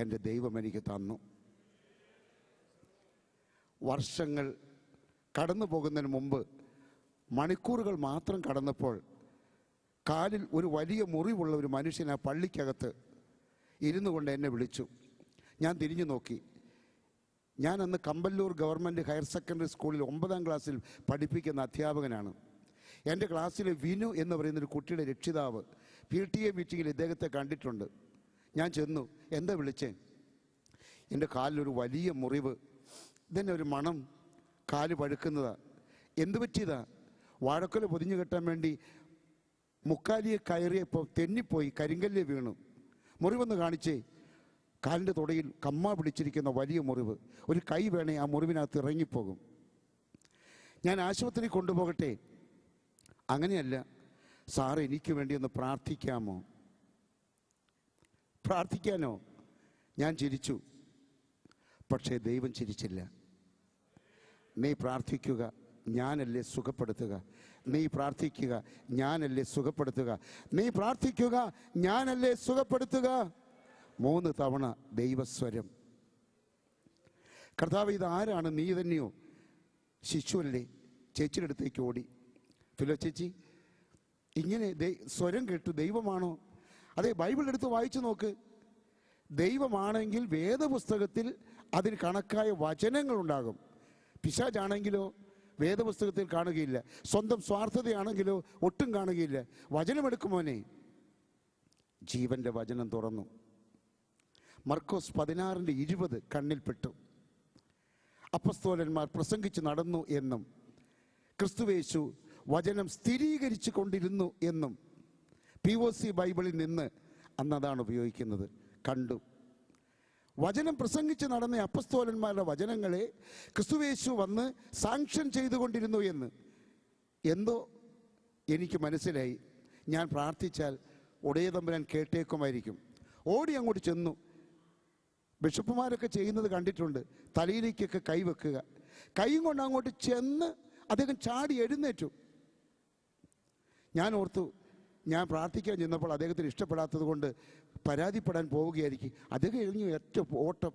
എൻ്റെ ദൈവം എനിക്ക് തന്നു. വർഷങ്ങൾ കടന്നു പോകുന്നതിന് മുമ്പ് മണിക്കൂറുകൾ മാത്രം കടന്നപ്പോൾ കാലിൽ ഒരു വലിയ മുറിവുള്ള ഒരു മനുഷ്യൻ ആ പള്ളിക്കകത്ത് ഇരുന്നു കൊണ്ട് എന്നെ വിളിച്ചു. ഞാൻ തിരിഞ്ഞു നോക്കി. ഞാൻ അന്ന് കമ്പല്ലൂർ ഗവൺമെൻറ് ഹയർ സെക്കൻഡറി സ്കൂളിൽ 9-ാം ക്ലാസ്സിൽ പഠിപ്പിക്കുന്ന അധ്യാപകനാണ്. എൻ്റെ ക്ലാസ്സിലെ വിനു എന്ന് പറയുന്നൊരു കുട്ടിയുടെ രക്ഷിതാവ് PTA മീറ്റിങ്ങിൽ ഇദ്ദേഹത്തെ കണ്ടിട്ടുണ്ട്. ഞാൻ ചെന്നു. എന്താ വിളിച്ചേ? എൻ്റെ കാലിലൊരു വലിയ മുറിവ്, ഇതന്നെ ഒരു മണം, കാല് പഴുക്കുന്നതാ. എന്തു പറ്റിയതാ? വാഴക്കൊല പൊതിഞ്ഞു കെട്ടാൻ വേണ്ടി മുക്കാലിയെ കയറിയപ്പോൾ തെന്നിപ്പോയി കരിങ്കല്ല് വീണു. മുറിവെന്ന് കാണിച്ചേ. കാലിൻ്റെ തുടയിൽ കമ്മ പിടിച്ചിരിക്കുന്ന വലിയ മുറിവ്. ഒരു കൈ വേണേ ആ മുറിവിനകത്ത് ഇറങ്ങിപ്പോകും. ഞാൻ ആശുപത്രി കൊണ്ടുപോകട്ടെ? അങ്ങനെയല്ല. സാർ എനിക്ക് വേണ്ടി ഒന്ന് പ്രാർത്ഥിക്കാമോ? പ്രാർത്ഥിക്കാനോ? ഞാൻ ചിരിച്ചു. പക്ഷേ ദൈവം ചിരിച്ചില്ല. നീ പ്രാർത്ഥിക്കുക, ഞാനല്ലേ സുഖപ്പെടുത്തുക. നീ പ്രാർത്ഥിക്കുക, ഞാനല്ലേ സുഖപ്പെടുത്തുക. നീ പ്രാർത്ഥിക്കുക, ഞാനല്ലേ സുഖപ്പെടുത്തുക. 3 തവണ ദൈവസ്വരം. കർത്താവ്, ഇത് ആരാണ്? നീ തന്നെയോ? ശിശുവല്ലേ? ചേച്ചിയുടെ അടുത്തേക്ക് ഓടി. ഫിലോ ചേച്ചി, ഇങ്ങനെ സ്വരം കേട്ടു, ദൈവമാണോ? അതെ, ബൈബിൾ എടുത്ത് വായിച്ചു നോക്ക്. ദൈവമാണെങ്കിൽ വേദപുസ്തകത്തിൽ അതിന് കണക്കായ വചനങ്ങളുണ്ടാകും. പിശാചാണെങ്കിലോ വേദപുസ്തകത്തിൽ കാണുകയില്ല. സ്വന്തം സ്വാർത്ഥതയാണെങ്കിലോ ഒട്ടും കാണുകയില്ല. വചനമെടുക്കുമോനെ. ജീവന്റെ വചനം തുറന്നു. മർക്കോസ് 16:20 കണ്ണിൽപ്പെട്ടു. അപ്പസ്തോലന്മാർ പ്രസംഗിച്ച് നടന്നു എന്നും ക്രിസ്തുവേശു വചനം സ്ഥിരീകരിച്ചു കൊണ്ടിരുന്നു എന്നും POC ബൈബിളിൽ നിന്ന് അന്നതാണ് ഉപയോഗിക്കുന്നത്. കണ്ടു. വചനം പ്രസംഗിച്ച് നടന്ന അപ്പസ്തോലന്മാരുടെ വചനങ്ങളെ ക്രിസ്തുവേശു വന്ന് സാങ്ഷൻ ചെയ്തുകൊണ്ടിരുന്നു എന്ന് എന്തോ എനിക്ക് മനസ്സിലായി. ഞാൻ പ്രാർത്ഥിച്ചാൽ ഉടയ തമ്പുരാൻ കേട്ടേക്കുമായിരിക്കും. ഓടി അങ്ങോട്ട് ചെന്നു. ബിഷപ്പുമാരൊക്കെ ചെയ്യുന്നത് കണ്ടിട്ടുണ്ട്. തലയിലേക്കൊക്കെ കൈവെക്കുക. കൈയും കൊണ്ട് അങ്ങോട്ട് ചെന്ന് അദ്ദേഹം ചാടി എഴുന്നേറ്റു. ഞാൻ ഓർത്തു, ഞാൻ പ്രാർത്ഥിക്കാൻ ചെന്നപ്പോൾ അദ്ദേഹത്തിന് ഇഷ്ടപ്പെടാത്തത് കൊണ്ട് പരാതിപ്പെടാൻ പോവുകയായിരിക്കും. അദ്ദേഹം എഴുന്നേറ്റ് ഒറ്റ ഓട്ടം.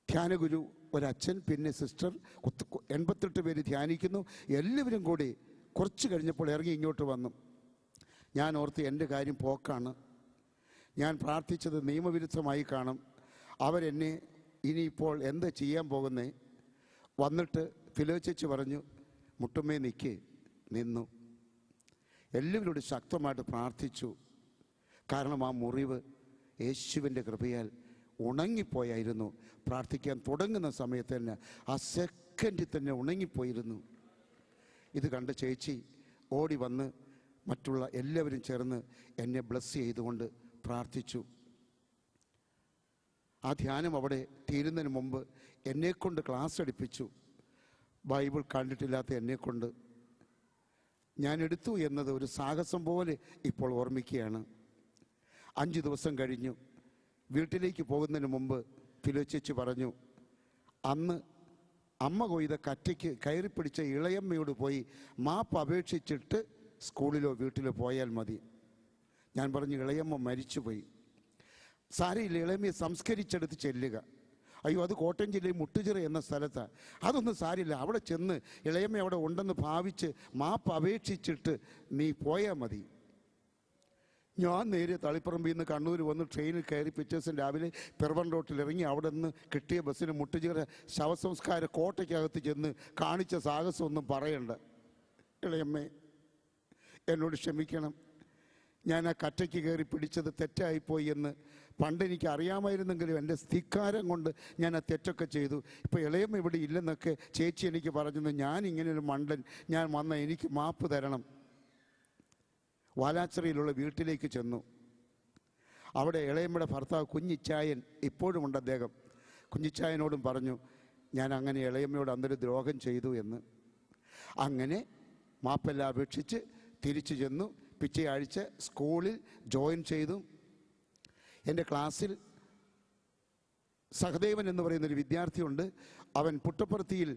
ധ്യാനഗുരു, ഒരച്ഛൻ, പിന്നെ സിസ്റ്റർ, 88 പേര് ധ്യാനിക്കുന്നു. എല്ലാവരും കൂടി കുറച്ച് കഴിഞ്ഞപ്പോൾ ഇറങ്ങി ഇങ്ങോട്ട് വന്നു. ഞാൻ ഓർത്ത് എൻ്റെ കാര്യം പോക്കാണ്. ഞാൻ പ്രാർത്ഥിച്ചത് നിയമവിരുദ്ധമായി കാണും. അവരെന്നെ ഇനിയിപ്പോൾ എന്താ ചെയ്യാൻ പോകുന്നേ? വന്നിട്ട് ഫിലോ ചേച്ചി പറഞ്ഞു, മുട്ടുമേ നിൽക്കേ. നിന്നു. എല്ലാവരോടും ശക്തമായിട്ട് പ്രാർത്ഥിച്ചു. കാരണം ആ മുറിവ് യേശുവിൻ്റെ കൃപയാൽ ഉണങ്ങിപ്പോയായിരുന്നു. പ്രാർത്ഥിക്കാൻ തുടങ്ങുന്ന സമയത്ത് തന്നെ ആ സെക്കൻഡിൽ തന്നെ ഉണങ്ങിപ്പോയിരുന്നു. ഇത് കണ്ട ചേച്ചി ഓടി വന്ന് മറ്റുള്ള എല്ലാവരും ചേർന്ന് എന്നെ ബ്ലസ് ചെയ്തുകൊണ്ട് പ്രാർത്ഥിച്ചു. ആ ധ്യാനം അവിടെ തീരുന്നതിന് മുമ്പ് എന്നെക്കൊണ്ട് ക്ലാസ് എടുപ്പിച്ചു. ബൈബിൾ കണ്ടിട്ടില്ലാത്ത എന്നെക്കൊണ്ട് ഞാൻ എടുത്തു എന്നത് ഒരു സാഹസം പോലെ ഇപ്പോൾ ഓർമ്മിക്കുകയാണ്. 5 ദിവസം കഴിഞ്ഞു. വീട്ടിലേക്ക് പോകുന്നതിന് മുമ്പ് ഫിലോ ചേച്ചി പറഞ്ഞു, അന്ന് അമ്മ കൊയ്ത കറ്റയ്ക്ക് കയറിപ്പിടിച്ച ഇളയമ്മയോട് പോയി മാപ്പ് അപേക്ഷിച്ചിട്ട് സ്കൂളിലോ വീട്ടിലോ പോയാൽ മതി. ഞാൻ പറഞ്ഞു, ഇളയമ്മ മരിച്ചുപോയി. സാരയില്ല, ഇളയമ്മയെ സംസ്കരിച്ചെടുത്ത് ചെല്ലുക. അയ്യോ, അത് കോട്ടയം ജില്ലയിൽ മുട്ടുചിറ എന്ന സ്ഥലത്താണ്. അതൊന്നും സാരില്ല, അവിടെ ചെന്ന് ഇളയമ്മ അവിടെ ഉണ്ടെന്ന് ഭാവിച്ച് മാപ്പ് അപേക്ഷിച്ചിട്ട് നീ പോയാൽ മതി. ഞാൻ നേരെ തളിപ്പറമ്പിൽ നിന്ന് കണ്ണൂർ വന്ന് ട്രെയിനിൽ കയറി പിറ്റേ ദിവസം രാവിലെ പെർവൺ റോട്ടിൽ ഇറങ്ങി അവിടെ നിന്ന് കിട്ടിയ ബസ്സിന് മുട്ടുചിറ ശവസംസ്കാര കോട്ടയ്ക്കകത്ത് ചെന്ന് കാണിച്ച സാഹസമൊന്നും പറയണ്ട. ഇളയമ്മേ, എന്നോട് ക്ഷമിക്കണം. ഞാൻ ആ കറ്റയ്ക്ക് കയറി പിടിച്ചത് തെറ്റായിപ്പോയി എന്ന് പണ്ടെനിക്ക് അറിയാമായിരുന്നെങ്കിലും എൻ്റെ ധിക്കാരം കൊണ്ട് ഞാൻ ആ തെറ്റൊക്കെ ചെയ്തു. ഇപ്പോൾ ഇളയമ്മ ഇവിടെ ഇല്ലെന്നൊക്കെ ചേച്ചി എനിക്ക് പറഞ്ഞു. ഞാൻ ഇങ്ങനെയൊരു മണ്ടൻ, ഞാൻ വന്ന എനിക്ക് മാപ്പ് തരണം. വാലാച്ചറിയിലുള്ള വീട്ടിലേക്ക് ചെന്നു. അവിടെ ഇളയമ്മയുടെ ഭർത്താവ് കുഞ്ഞിച്ചായൻ ഇപ്പോഴും ഉണ്ട്. അദ്ദേഹം കുഞ്ഞിച്ചായനോടും പറഞ്ഞു, ഞാൻ അങ്ങനെ ഇളയമ്മയോട് അന്നൊരു ദ്രോഹം ചെയ്തു എന്ന്. അങ്ങനെ മാപ്പെല്ലാം അപേക്ഷിച്ച് തിരിച്ചു ചെന്നു. പിറ്റേ ആഴ്ച സ്കൂളിൽ ജോയിൻ ചെയ്തു. എൻ്റെ ക്ലാസ്സിൽ സഹദേവൻ എന്ന് പറയുന്നൊരു വിദ്യാർത്ഥിയുണ്ട്. അവൻ പുട്ടപ്പർത്തിയിൽ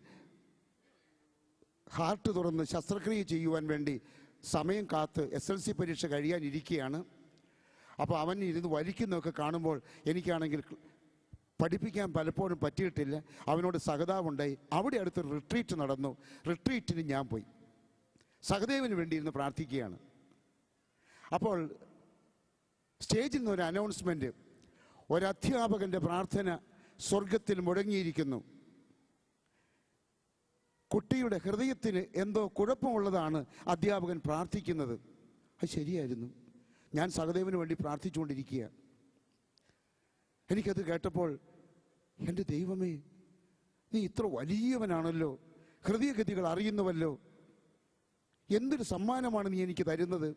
ഹാർട്ട് തുറന്ന് ശസ്ത്രക്രിയ ചെയ്യുവാൻ വേണ്ടി സമയം കാത്ത് SLC പരീക്ഷ കഴിയാനിരിക്കുകയാണ്. അപ്പോൾ അവൻ ഇരുന്ന് വലിക്കുന്നതൊക്കെ കാണുമ്പോൾ എനിക്കാണെങ്കിൽ പഠിപ്പിക്കാൻ പലപ്പോഴും പറ്റിയിട്ടില്ല. അവനോട് സഹതാപുണ്ടായി. അവിടെ അടുത്ത് റിട്രീറ്റ് നടന്നു. റിട്രീറ്റിന് ഞാൻ പോയി സഹദേവന് വേണ്ടി ഇരുന്ന് പ്രാർത്ഥിക്കുകയാണ്. അപ്പോൾ സ്റ്റേജിൽ നിന്ന് ഒരു അനൗൺസ്മെൻറ്റ്, ഒരധ്യാപകൻ്റെ പ്രാർത്ഥന സ്വർഗത്തിൽ മുഴങ്ങിയിരിക്കുന്നു. കുട്ടിയുടെ ഹൃദയത്തിന് എന്തോ കുഴപ്പമുള്ളതാണ് അധ്യാപകൻ പ്രാർത്ഥിക്കുന്നത്. അത് ശരിയായിരുന്നു. ഞാൻ സഹദേവന് വേണ്ടി പ്രാർത്ഥിച്ചുകൊണ്ടിരിക്കുക. എനിക്കത് കേട്ടപ്പോൾ, എൻ്റെ ദൈവമേ, നീ ഇത്ര വലിയവനാണല്ലോ, ഹൃദയഗതികൾ അറിയുന്നുവല്ലോ, എന്തൊരു സമ്മാനമാണ് നീ എനിക്ക് തരുന്നത്.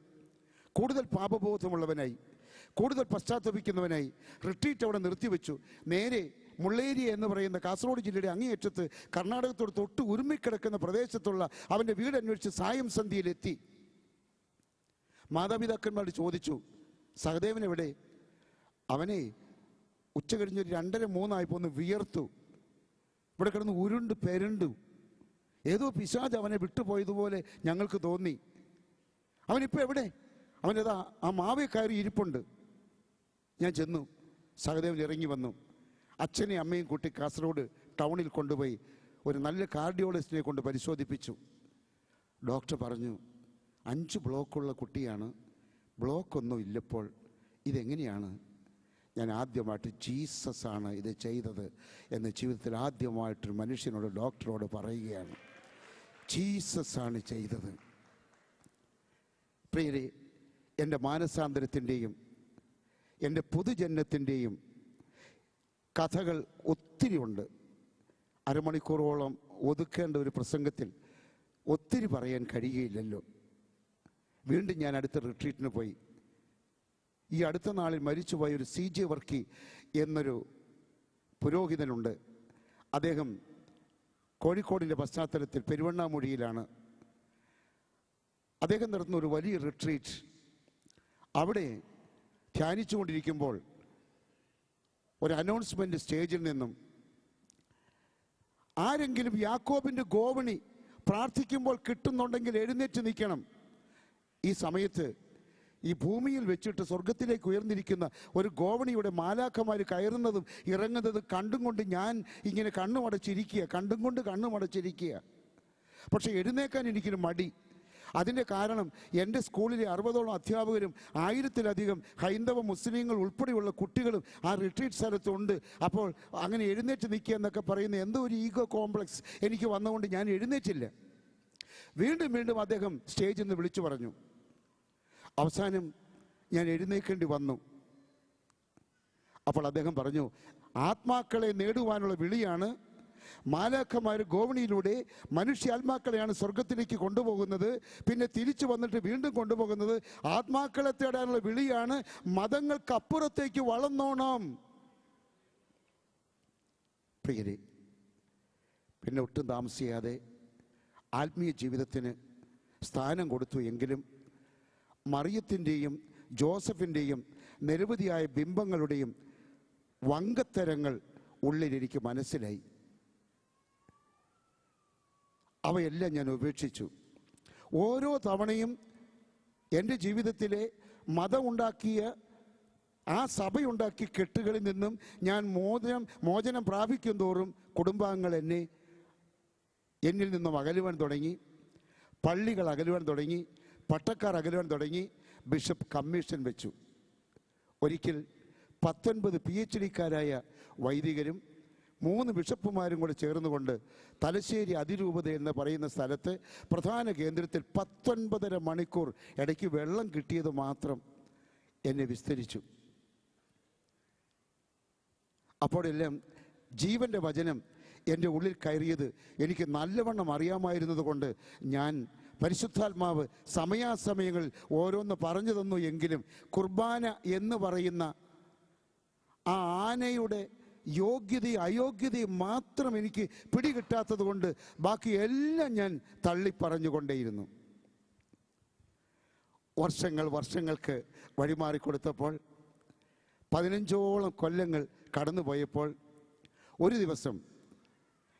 കൂടുതൽ പാപബോധമുള്ളവനായി, കൂടുതൽ പശ്ചാത്തപിക്കുന്നവനായി റിട്രീറ്റ് അവിടെ നിർത്തിവെച്ചു. നേരെ മുള്ളേരിയ എന്ന് പറയുന്ന കാസർഗോഡ് ജില്ലയുടെ അങ്ങേയറ്റത്ത് കർണാടകത്തോട് തൊട്ട് ഉരുമിക്കിടക്കുന്ന പ്രദേശത്തുള്ള അവൻ്റെ വീട് അന്വേഷിച്ച് സായം സന്ധ്യയിലെത്തി. മാതാപിതാക്കന്മാർ ചോദിച്ചു, സഹദേവൻ എവിടെ? അവനെ ഉച്ച കഴിഞ്ഞൊരു 2:30 ഒന്ന് വിയർത്തു. ഇവിടെ കിടന്ന് ഉരുണ്ട് പെരുണ്ടു. ഏതോ പിശാച് അവനെ വിട്ടുപോയതുപോലെ ഞങ്ങൾക്ക് തോന്നി. അവനിപ്പോൾ എവിടെ? അവനേതാ ആ മാവേ കയറി ഇരിപ്പുണ്ട്. ഞാൻ ചെന്നു. സഹദേവൻ ഇറങ്ങി വന്നു. അച്ഛനെയും അമ്മയും കൂട്ടി കാസർഗോഡ് ടൗണിൽ കൊണ്ടുപോയി ഒരു നല്ല കാർഡിയോളജിസ്റ്റിനെ കൊണ്ട് പരിശോധിപ്പിച്ചു. ഡോക്ടർ പറഞ്ഞു, 5 ബ്ലോക്കുള്ള കുട്ടിയാണ്, ബ്ലോക്കൊന്നും ഇല്ലപ്പോൾ. ഇതെങ്ങനെയാണ്? ഞാൻ ആദ്യമായിട്ട് ജീസസ് ആണ് ഇത് ചെയ്തത് എന്ന് ജീവിതത്തിൽ ആദ്യമായിട്ടൊരു മനുഷ്യനോട്, ഡോക്ടറോട് പറയുകയാണ്. ജീസസ് ആണ് ചെയ്തത്. പ്രിയരെ, എൻ്റെ മാനസാന്തരത്തിൻ്റെയും എൻ്റെ പുതുജന്മത്തിൻ്റെയും കഥകൾ ഒത്തിരി ഉണ്ട്. അരമണിക്കൂറോളം ഒതുക്കേണ്ട ഒരു പ്രസംഗത്തിൽ ഒത്തിരി പറയാൻ കഴിയുകയില്ലല്ലോ. വീണ്ടും ഞാൻ അടുത്ത റിട്രീറ്റിന് പോയി. ഈ അടുത്ത നാളിൽ മരിച്ചുപോയ ഒരു CJ വർക്കി എന്നൊരു പുരോഹിതനുണ്ട്. അദ്ദേഹം കോഴിക്കോടിൻ്റെ പശ്ചാത്തലത്തിൽ പെരുവണ്ണാമൊഴിയിലാണ്. അദ്ദേഹം നടത്തുന്ന ഒരു വലിയ റിട്രീറ്റ്. അവിടെ ധ്യാനിച്ചുകൊണ്ടിരിക്കുമ്പോൾ ഒരു അനൗൺസ്മെൻറ്റ് സ്റ്റേജിൽ നിന്നും, ആരെങ്കിലും യാക്കോബിൻ്റെ ഗോവണി പ്രാർത്ഥിക്കുമ്പോൾ കിട്ടുന്നുണ്ടെങ്കിൽ എഴുന്നേറ്റ് നിൽക്കണം. ഈ സമയത്ത് ഈ ഭൂമിയിൽ വെച്ചിട്ട് സ്വർഗത്തിലേക്ക് ഉയർന്നിരിക്കുന്ന ഒരു ഗോവണിയുടെ മാലാഖമാർ കയറുന്നതും ഇറങ്ങുന്നതും കണ്ടും കൊണ്ട് ഞാൻ ഇങ്ങനെ കണ്ണുമടച്ചിരിക്കുക. പക്ഷെ എഴുന്നേക്കാൻ എനിക്കൊരു മടി. അതിൻ്റെ കാരണം എൻ്റെ സ്കൂളിലെ 60ഓളം അധ്യാപകരും 1000-ലധികം ഹൈന്ദവ മുസ്ലിങ്ങൾ ഉൾപ്പെടെയുള്ള കുട്ടികളും ആ റിട്രീറ്റ് സ്ഥലത്തുണ്ട്. അപ്പോൾ അങ്ങനെ എഴുന്നേറ്റ് നിൽക്കുക എന്നൊക്കെ പറയുന്ന എന്തോ ഒരു ഈഗോ കോംപ്ലക്സ് എനിക്ക് വന്നുകൊണ്ട് ഞാൻ എഴുന്നേറ്റില്ല. വീണ്ടും അദ്ദേഹം സ്റ്റേജിൽ നിന്ന് വിളിച്ചു പറഞ്ഞു. അവസാനം ഞാൻ എഴുന്നേൽക്കേണ്ടി വന്നു. അപ്പോൾ അദ്ദേഹം പറഞ്ഞു, ആത്മാക്കളെ നേടുവാനുള്ള വിളിയാണ്. മാലാഖമാർ ഗോവണിയിലൂടെ മനുഷ്യാത്മാക്കളെയാണ് സ്വർഗത്തിലേക്ക് കൊണ്ടുപോകുന്നത്. പിന്നെ തിരിച്ചു വന്നിട്ട് വീണ്ടും കൊണ്ടുപോകുന്നത് ആത്മാക്കളെ തേടാനുള്ള വിളിയാണ്. മതങ്ങൾക്കപ്പുറത്തേക്ക് വളർന്നോണം. പ്രിയരെ, പിന്നെ ഒട്ടും താമസിയാതെ ആത്മീയ ജീവിതത്തിന് സ്ഥാനം കൊടുത്തു. എങ്കിലും മറിയത്തിൻ്റെയും ജോസഫിൻ്റെയും നിരവധിയായ ബിംബങ്ങളുടെയും വങ്കത്തരങ്ങൾ ഉള്ളിലെനിക്ക് മനസ്സിലായി. അവയെല്ലാം ഞാൻ ഉപേക്ഷിച്ചു. ഓരോ തവണയും എൻ്റെ ജീവിതത്തിലെ മതമുണ്ടാക്കിയ ആ സഭയുണ്ടാക്കിയ കെട്ടുകളിൽ നിന്നും ഞാൻ മോചനം പ്രാപിക്കും തോറും കുടുംബാംഗങ്ങൾ എന്നിൽ നിന്നും അകലുവാൻ തുടങ്ങി. പള്ളികൾ അകലുവാൻ തുടങ്ങി. പട്ടക്കാർ അകലുവാൻ തുടങ്ങി. ബിഷപ്പ് കമ്മീഷൻ വെച്ചു. ഒരിക്കൽ 19 PhD-കാരായ വൈദികരും 3 ബിഷപ്പുമാരും കൂടെ ചേർന്നുകൊണ്ട് തലശ്ശേരി അതിരൂപത എന്ന് പറയുന്ന സ്ഥലത്ത് പ്രധാന കേന്ദ്രത്തിൽ 19.5 മണിക്കൂർ ഇടയ്ക്ക് വെള്ളം കിട്ടിയത് മാത്രം എന്നെ വിസ്തരിച്ചു. അപ്പോഴെല്ലാം ജീവൻ്റെ വചനം എൻ്റെ ഉള്ളിൽ കയറിയത് എനിക്ക് നല്ലവണ്ണം അറിയാമായിരുന്നത് കൊണ്ട് ഞാൻ പരിശുദ്ധാത്മാവ് സമയാസമയങ്ങളിൽ ഓരോന്ന് പറഞ്ഞു തന്നു. എങ്കിലും കുർബാന എന്ന് പറയുന്ന ആ ആനയുടെ യോഗ്യതയും അയോഗ്യതയും മാത്രം എനിക്ക് പിടികിട്ടാത്തത് കൊണ്ട് ബാക്കി എല്ലാം ഞാൻ തള്ളിപ്പറഞ്ഞുകൊണ്ടേയിരുന്നു. വർഷങ്ങൾക്ക് വഴിമാറിക്കൊടുത്തപ്പോൾ 15ഓളം കൊല്ലങ്ങൾ കടന്നുപോയപ്പോൾ ഒരു ദിവസം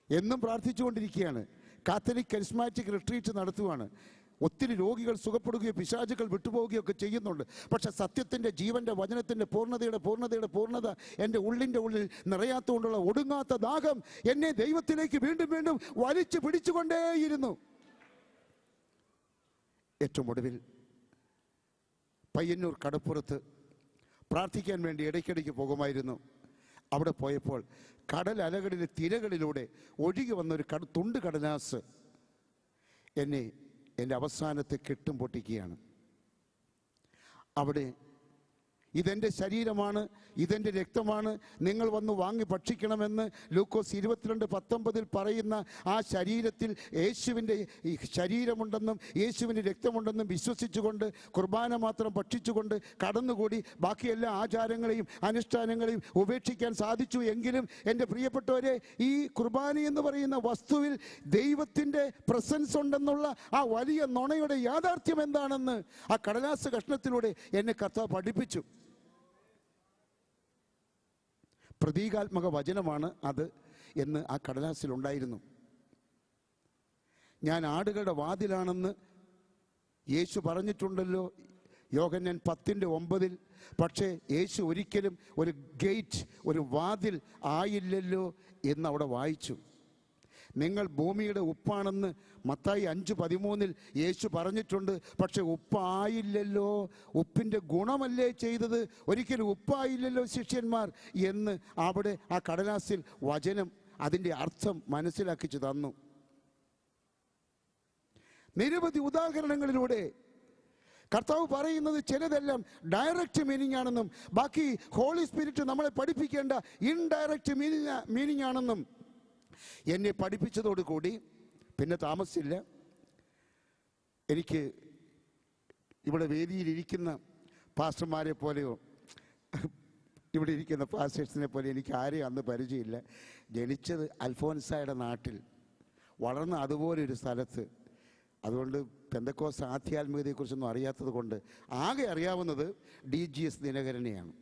എന്നും പ്രാർത്ഥിച്ചുകൊണ്ടിരിക്കുകയാണ്. കാത്തലിക് കരിസ്മാറ്റിക് റിട്രീറ്റ് നടത്തുവാണ്. ഒത്തിരി രോഗികൾ സുഖപ്പെടുകയോ പിശാചുകൾ വിട്ടുപോവുകയോ ഒക്കെ ചെയ്യുന്നുണ്ട്. പക്ഷെ സത്യത്തിൻ്റെ ജീവൻ്റെ വചനത്തിൻ്റെ പൂർണ്ണത എൻ്റെ ഉള്ളിൻ്റെ ഉള്ളിൽ നിറയാത്തതുകൊണ്ടുള്ള ഒടുങ്ങാത്ത ദാഹം എന്നെ ദൈവത്തിലേക്ക് വീണ്ടും വലിച്ചു പിടിച്ചുകൊണ്ടേയിരുന്നു. ഏറ്റവും ഒടുവിൽ പയ്യന്നൂർ കടപ്പുറത്ത് പ്രാർത്ഥിക്കാൻ വേണ്ടി ഇടയ്ക്കിടയ്ക്ക് പോകുമായിരുന്നു. അവിടെ പോയപ്പോൾ കടൽ അലകളിലെ തിരകളിലൂടെ ഒഴുകി വന്നൊരു തുണ്ട് കടലാസ് എന്നെ എൻ്റെ അവസാനത്തെ കെട്ടും പൊട്ടിക്കുകയാണ്. അവിടെ ഇതെൻ്റെ ശരീരമാണ്, ഇതെൻ്റെ രക്തമാണ്, നിങ്ങൾ വന്ന് വാങ്ങി ഭക്ഷിക്കണമെന്ന് ലൂക്കോസ് 22:19 പറയുന്ന ആ ശരീരത്തിൽ യേശുവിൻ്റെ ശരീരമുണ്ടെന്നും യേശുവിൻ്റെ രക്തമുണ്ടെന്നും വിശ്വസിച്ചുകൊണ്ട് കുർബാന മാത്രം ഭക്ഷിച്ചുകൊണ്ട് കടന്നുകൂടി ബാക്കി എല്ലാ ആചാരങ്ങളെയും അനുഷ്ഠാനങ്ങളെയും ഉപേക്ഷിക്കാൻ സാധിച്ചു എങ്കിലും എൻ്റെ പ്രിയപ്പെട്ടവരെ, ഈ കുർബാന എന്ന് പറയുന്ന വസ്തുവിൽ ദൈവത്തിൻ്റെ പ്രസൻസ് ഉണ്ടെന്നുള്ള ആ വലിയ നുണയുടെ യാഥാർത്ഥ്യം എന്താണെന്ന് ആ കടലാസ് കഷ്ണത്തിലൂടെ എന്നെ കർത്താവ് പഠിപ്പിച്ചു. പ്രതീകാത്മക വചനമാണ് അത് എന്ന് ആ കടലാസിലുണ്ടായിരുന്നു. ഞാൻ ആടുകളുടെ വാതിലാണെന്ന് യേശു പറഞ്ഞിട്ടുണ്ടല്ലോ യോഹന്നാൻ 10:9. പക്ഷേ യേശു ഒരിക്കലും ഒരു ഗേറ്റ്, ഒരു വാതിൽ ആയില്ലല്ലോ എന്ന് അവിടെ വായിച്ചു. നിങ്ങൾ ഭൂമിയുടെ ഉപ്പാണെന്ന് മത്തായി 5:13 യേശു പറഞ്ഞിട്ടുണ്ട്. പക്ഷെ ഉപ്പായില്ലല്ലോ, ഉപ്പിൻ്റെ ഗുണമല്ലേ ചെയ്തത്, ഒരിക്കലും ഉപ്പായില്ലല്ലോ ശിഷ്യന്മാർ എന്ന് അവിടെ ആ കടലാസിൽ വചനം അതിൻ്റെ അർത്ഥം മനസ്സിലാക്കിച്ചു തന്നു. നിരവധി ഉദാഹരണങ്ങളിലൂടെ കർത്താവ് പറയുന്നത് ചിലതെല്ലാം ഡയറക്റ്റ് മീനിങ് ആണെന്നും ബാക്കി ഹോളി സ്പിരിറ്റ് നമ്മളെ പഠിപ്പിക്കേണ്ട ഇൻഡയറക്റ്റ് മീനിങ് ആണെന്നും എന്നെ പഠിപ്പിച്ചതോടുകൂടി പിന്നെ താമസിച്ചില്ല. എനിക്ക് ഇവിടെ വേദിയിലിരിക്കുന്ന പാസ്റ്റർമാരെ പോലെയോ ഇവിടെ ഇരിക്കുന്ന പാസ്റ്റേഴ്സിനെ പോലെ എനിക്ക് ആരെയും അന്ന് പരിചയമില്ല. ജനിച്ചത് അൽഫോൻസായുടെ നാട്ടിൽ, വളർന്ന അതുപോലെ ഒരു സ്ഥലത്ത്. അതുകൊണ്ട് പെന്തക്കോസ്ത് ആധ്യാത്മികതയെക്കുറിച്ചൊന്നും അറിയാത്തത് കൊണ്ട് ആകെ അറിയാവുന്നത് DGS ദിനകരനെയാണ്.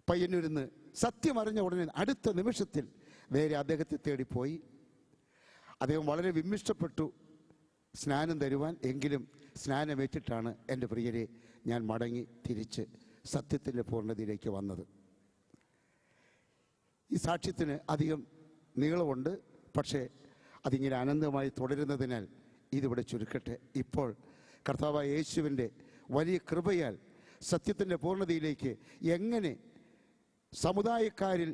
പയ്യന്നൂരിന്ന് സത്യം അറിഞ്ഞ ഉടനെ അടുത്ത നിമിഷത്തിൽ നേരെ അദ്ദേഹത്തെ തേടിപ്പോയി. അദ്ദേഹം വളരെ വിമ്മിഷ്ടപ്പെട്ടു സ്നാനം തരുവാൻ. എങ്കിലും സ്നാനമേറ്റിട്ടാണ് എൻ്റെ പ്രിയരെ ഞാൻ മടങ്ങി തിരിച്ച് സത്യത്തിൻ്റെ പൂർണ്ണതയിലേക്ക് വന്നത്. ഈ സാക്ഷ്യത്തിന് അധികം നീളമുണ്ട്, പക്ഷേ അതിങ്ങനെ അനന്തമായി തുടരുന്നതിനാൽ ഇതിവിടെ ചുരുക്കട്ടെ. ഇപ്പോൾ കർത്താവായ യേശുവിൻ്റെ വലിയ കൃപയാൽ സത്യത്തിൻ്റെ പൂർണ്ണതയിലേക്ക് എങ്ങനെ സമുദായക്കാരിൽ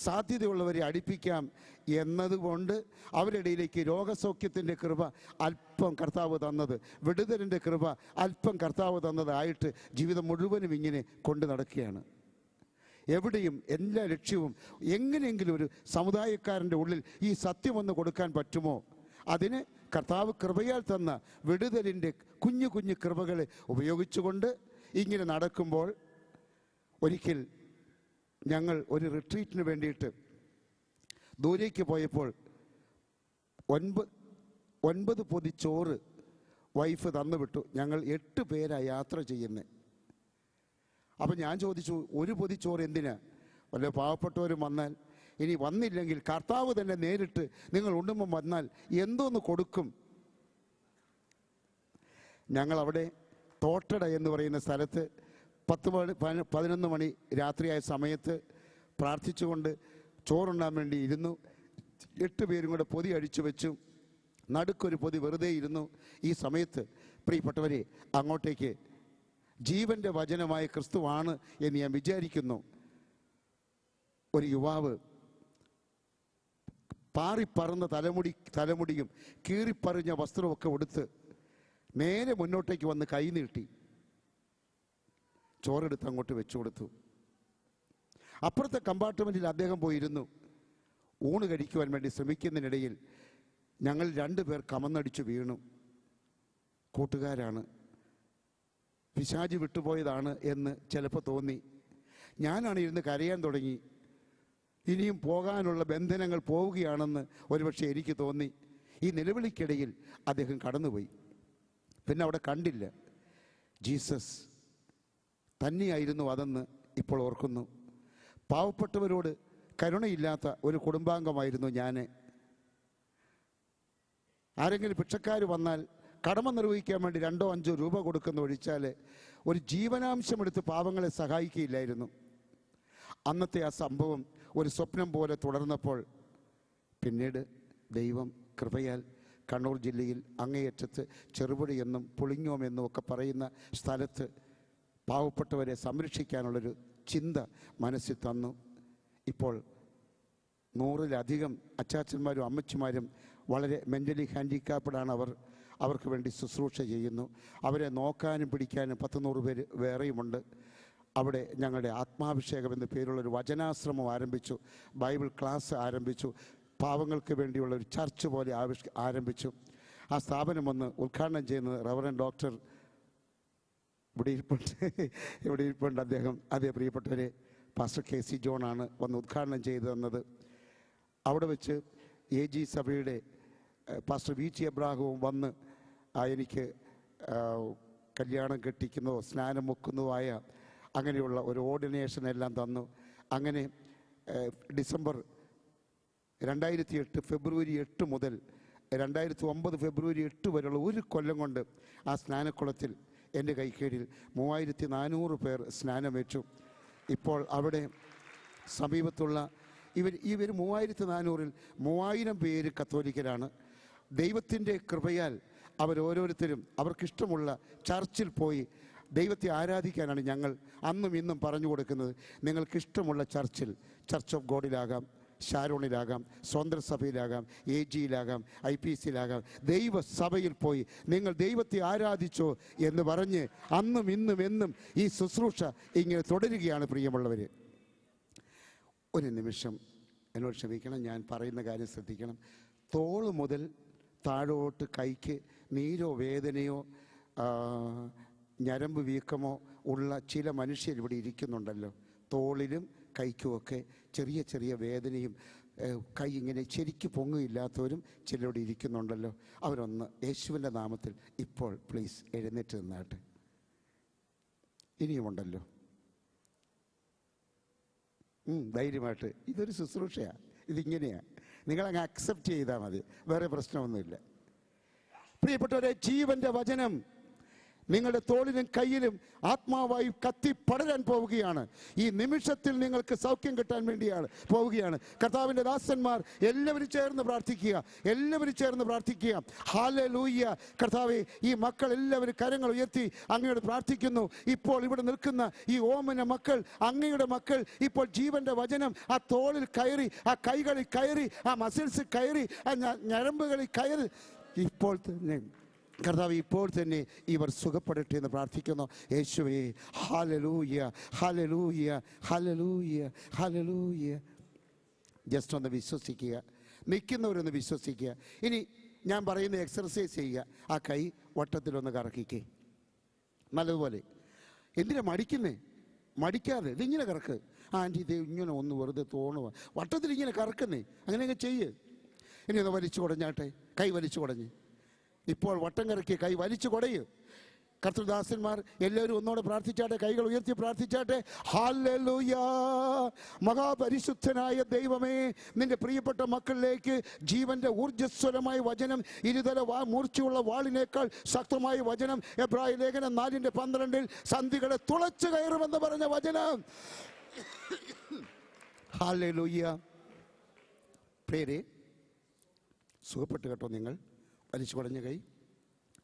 സാധ്യതയുള്ളവരെ അടുപ്പിക്കാം എന്നതുകൊണ്ട് അവരുടെ ഇടയിലേക്ക് രോഗസൗഖ്യത്തിൻ്റെ കൃപ അല്പം കർത്താവ് തന്നത്, വിടുതലിൻ്റെ കൃപ അല്പം കർത്താവ് തന്നതായിട്ട് ജീവിതം മുഴുവനും ഇങ്ങനെ കൊണ്ടു നടക്കുകയാണ്. എവിടെയും എല്ലാ ലക്ഷ്യവും എങ്ങനെയെങ്കിലും ഒരു സമുദായക്കാരൻ്റെ ഉള്ളിൽ ഈ സത്യമൊന്ന് കൊടുക്കാൻ പറ്റുമോ, അതിന് കർത്താവ് കൃപയാൽ തന്ന വിടുതലിൻ്റെ കുഞ്ഞു കുഞ്ഞു കൃപകളെ ഉപയോഗിച്ചുകൊണ്ട് ഇങ്ങനെ നടക്കുമ്പോൾ ഒരിക്കൽ ഞങ്ങൾ ഒരു റിട്രീറ്റിന് വേണ്ടിയിട്ട് ദൂരേക്ക് പോയപ്പോൾ 9 പൊതി ചോറ് വൈഫ് തന്നുവിട്ടു. ഞങ്ങൾ 8 പേരാണ് യാത്ര ചെയ്യുന്നത്. അപ്പം ഞാൻ ചോദിച്ചു, ഒരു പൊതി ചോറ് എന്തിനാ? വല്ല പാവപ്പെട്ടവരും വന്നാൽ, ഇനി വന്നില്ലെങ്കിൽ കർത്താവ് തന്നെ നേരിട്ട് നിങ്ങൾ ഉണ്ണുമ്പം വന്നാൽ എന്തോന്ന് കൊടുക്കും? ഞങ്ങളവിടെ തോട്ടട എന്ന് പറയുന്ന സ്ഥലത്ത് 11 മണി രാത്രിയായ സമയത്ത് പ്രാർത്ഥിച്ചുകൊണ്ട് ചോറുണ്ണാൻ വേണ്ടി ഇരുന്നു. 8 പേരും കൂടെ പൊതി അഴിച്ചു വെച്ചു. നടുക്കൊരു പൊതി വെറുതെ ഇരുന്നു. ഈ സമയത്ത് പ്രിയപ്പെട്ടവരെ, അങ്ങോട്ടേക്ക് ജീവൻ്റെ വചനമായ ക്രിസ്തുവാണ് എന്ന് ഞാൻ വിചാരിക്കുന്നു, ഒരു യുവാവ് പാറിപ്പറന്ന തലമുടിയും കീറിപ്പറിഞ്ഞ വസ്ത്രമൊക്കെ ഉടുത്ത് നേരെ മുന്നോട്ടേക്ക് വന്ന് കൈ നീട്ടി ചോറെടുത്ത് അങ്ങോട്ട് വെച്ചു കൊടുത്തു. അപ്പുറത്തെ കമ്പാർട്ട്മെൻറ്റിൽ അദ്ദേഹം പോയിരുന്നു. ഊണ് കഴിക്കുവാൻ വേണ്ടി ശ്രമിക്കുന്നതിനിടയിൽ ഞങ്ങൾ 2 പേർ കമന്നടിച്ചു വീണു. കൂട്ടുകാരാണ്, പിശാച് വിട്ടുപോയതാണ് എന്ന് ചിലപ്പോൾ തോന്നി. ഞാനാണ് ഇരുന്ന് കരയാൻ തുടങ്ങി. ഇനിയും പോകാനുള്ള ബന്ധനങ്ങൾ പോവുകയാണെന്ന് ഒരുപക്ഷെ എനിക്ക് തോന്നി. ഈ നിലവിളിക്കിടയിൽ അദ്ദേഹം കടന്നുപോയി. പിന്നെ അവിടെ കണ്ടില്ല. ജീസസ് തന്നെയായിരുന്നു അതെന്ന് ഇപ്പോൾ ഓർക്കുന്നു. പാവപ്പെട്ടവരോട് കരുണയില്ലാത്ത ഒരു കുടുംബാംഗമായിരുന്നു ഞാൻ. ആരെങ്കിലും ഭിക്ഷക്കാർ വന്നാൽ കടമ നിർവഹിക്കാൻ വേണ്ടി 2-5 രൂപ കൊടുക്കുന്ന ഒഴിച്ചാൽ ഒരു ജീവനാംശമെടുത്ത് പാവങ്ങളെ സഹായിക്കുകയില്ലായിരുന്നു. അന്നത്തെ ആ സംഭവം ഒരു സ്വപ്നം പോലെ തുടർന്നപ്പോൾ പിന്നീട് ദൈവം കൃപയാൽ കണ്ണൂർ ജില്ലയിൽ അങ്ങേയറ്റത്ത് ചെറുപുഴ എന്നും പുളിങ്ങോം എന്നും ഒക്കെ പറയുന്ന സ്ഥലത്ത് പാവപ്പെട്ടവരെ സംരക്ഷിക്കാനുള്ളൊരു ചിന്ത മനസ്സിൽ തന്നു. ഇപ്പോൾ 100-ലധികം അച്ചാച്ചന്മാരും അമ്മച്ചിമാരും വളരെ മെൻ്റലി ഹാൻഡിക്കാപ്പ്ഡാണ് അവർ. അവർക്ക് വേണ്ടി ശുശ്രൂഷ ചെയ്യുന്നു. അവരെ നോക്കാനും പിടിക്കാനും 100 പേര് വേറെയുമുണ്ട്. അവിടെ ഞങ്ങളുടെ ആത്മാഭിഷേകം എന്ന പേരുള്ളൊരു വചനാശ്രമം ആരംഭിച്ചു, ബൈബിൾ ക്ലാസ് ആരംഭിച്ചു, പാവങ്ങൾക്ക് വേണ്ടിയുള്ള ഒരു ചർച്ച് പോലെ ആരംഭിച്ചു. ആ സ്ഥാപനം ഒന്ന് ഉദ്ഘാടനം ചെയ്യുന്നത് റവറൻ ഡോക്ടർ ഇവിടെ ഇരിപ്പുണ്ട് അദ്ദേഹം. അതേ പ്രിയപ്പെട്ടവരെ, പാസ്റ്റർ KC ജോണാണ് വന്ന് ഉദ്ഘാടനം ചെയ്തു തന്നത്. അവിടെ വെച്ച് AG സഭയുടെ പാസ്റ്റർ VT എബ്രാഹവും വന്ന് എനിക്ക് കല്യാണം കെട്ടിക്കുന്നതോ സ്നാനം മുക്കുന്നതോ അങ്ങനെയുള്ള ഒരു ഓർഡിനേഷൻ എല്ലാം തന്നു. അങ്ങനെ ഡിസംബർ 2008 ഫെബ്രുവരി 8 മുതൽ 2009 ഫെബ്രുവരി 8 വരെയുള്ള ഒരു കൊല്ലം കൊണ്ട് ആ സ്നാനക്കുളത്തിൽ എൻ്റെ കൈക്കീഴിൽ 3400 പേർ സ്നാനമേറ്റു. ഇപ്പോൾ അവിടെ സമീപത്തുള്ള ഇവർ 3400-ൽ 3000 പേര് കത്തോലിക്കരാണ്. ദൈവത്തിൻ്റെ കൃപയാൽ അവരോരോരുത്തരും അവർക്കിഷ്ടമുള്ള ചർച്ചിൽ പോയി ദൈവത്തെ ആരാധിക്കാനാണ് ഞങ്ങൾ അന്നും ഇന്നും പറഞ്ഞു കൊടുക്കുന്നത്. നിങ്ങൾക്കിഷ്ടമുള്ള ചർച്ചിൽ, ചർച്ച് ഓഫ് ഗോഡിലാകാം, ഷാരോണിലാകാം, സ്വതന്ത്ര സഭയിലാകാം, AGയിലാകാം, IPCയിലാകാം, ദൈവസഭയിൽ പോയി നിങ്ങൾ ദൈവത്തെ ആരാധിച്ചോ എന്ന് പറഞ്ഞ് അന്നും ഇന്നും എന്നും ഈ ശുശ്രൂഷ ഇങ്ങനെ തുടരുകയാണ്. പ്രിയമുള്ളവർ, ഒരു നിമിഷം എന്നോട് ക്ഷമിക്കണം, ഞാൻ പറയുന്ന കാര്യം ശ്രദ്ധിക്കണം. തോള് മുതൽ താഴോട്ട് കൈക്ക് നീരോ വേദനയോ ഞരമ്പ് വീക്കമോ ഉള്ള ചില മനുഷ്യർ ഇവിടെ ഇരിക്കുന്നുണ്ടല്ലോ. തോളിലും കൈക്കുമൊക്കെ ചെറിയ ചെറിയ വേദനയും കൈ ഇങ്ങനെ ശരിക്ക് പൊങ്ങില്ലാത്തവരും ചിലരോട് ഇരിക്കുന്നുണ്ടല്ലോ. അവരൊന്ന് യേശുവിൻ്റെ നാമത്തിൽ ഇപ്പോൾ പ്ലീസ് എഴുന്നേറ്റ് നിന്നാട്ടെ. ഇനിയുമുണ്ടല്ലോ, ധൈര്യമായിട്ട്. ഇതൊരു ശുശ്രൂഷയാണ്, ഇതിങ്ങനെയാണ്. നിങ്ങളങ്ങ് അക്സെപ്റ്റ് ചെയ്താൽ മതി, വേറെ പ്രശ്നമൊന്നുമില്ല. പ്രിയപ്പെട്ടവരെ, ജീവൻ്റെ വചനം നിങ്ങളുടെ തോളിലും കയ്യിലും ആത്മാവായി കത്തി പടരാൻ പോവുകയാണ്. ഈ നിമിഷത്തിൽ നിങ്ങൾക്ക് സൗഖ്യം കിട്ടാൻ വേണ്ടിയാണ് പോവുകയാണ്. കർത്താവിൻ്റെ ദാസന്മാർ എല്ലാവരും ചേർന്ന് പ്രാർത്ഥിക്കുക. ഹല്ലേലൂയ. കർത്താവേ, ഈ മക്കൾ എല്ലാവരും കരങ്ങൾ ഉയർത്തി അങ്ങയോട് പ്രാർത്ഥിക്കുന്നു. ഇപ്പോൾ ഇവിടെ നിൽക്കുന്ന ഈ ഓമന മക്കൾ, അങ്ങയുടെ മക്കൾ, ഇപ്പോൾ ജീവന്റെ വചനം ആ തോളിൽ കയറി, ആ കൈകളിൽ കയറി, ആ മസിൽസ് കയറി, ആ ഞരമ്പുകളിൽ കയറി ഇപ്പോൾ തന്നെ കർത്താവ് ഇപ്പോൾ തന്നെ ഇവർ സുഖപ്പെടട്ടെ എന്ന് പ്രാർത്ഥിക്കുന്നു. യേശുവേ, hallelujah, hallelujah, hallelujah, hallelujah. Just ഒന്ന് വിശ്വസിക്കുക, നിൽക്കുന്നവരൊന്ന് വിശ്വസിക്കുക. ഇനി ഞാൻ പറയുന്ന എക്സർസൈസ് ചെയ്യുക. ആ കൈ വട്ടത്തിലൊന്ന് കറക്കിക്കേ നല്ലതുപോലെ. എന്തിനാ മടിക്കുന്നേ? മടിക്കാതെ ഇതിങ്ങനെ കറക്ക്. ആൻറ്റി ഇത് ഇങ്ങനെ ഒന്ന് വെറുതെ തോന്നുക, വട്ടത്തിൽ ഇങ്ങനെ കറക്കുന്നേ, അങ്ങനെയൊക്കെ ചെയ്യ്. ഇനി ഒന്ന് വലിച്ചു കുടഞ്ഞാട്ടെ, കൈ വലിച്ചു കുടഞ്ഞ്. ഇപ്പോൾ വട്ടം കറക്കി കൈ വലിച്ചു കൊടയ്. കർത്തൃദാസന്മാർ എല്ലാവരും ഒന്നോടെ പ്രാർത്ഥിച്ചാട്ടെ, കൈകൾ ഉയർത്തി പ്രാർത്ഥിച്ചാട്ടെ. ഹല്ലേലൂയ. മഹാപരിശുദ്ധനായ ദൈവമേ, നിന്റെ പ്രിയപ്പെട്ട മക്കളിലേക്ക് ജീവന്റെ ഊർജ്ജസ്വലമായ വചനം, ഇരുതല മൂർച്ചയുള്ള വാളിനേക്കാൾ ശക്തമായ വചനം, എബ്രായ ലേഖനം 4:12 സന്ധികളെ തുളച്ചു കയറുമെന്ന് പറഞ്ഞ വചനം. ഹല്ലേലൂയ. പേരെ സുഖപ്പെട്ടു കേട്ടോ. നിങ്ങൾ വലിച്ചു കുടഞ്ഞ കൈ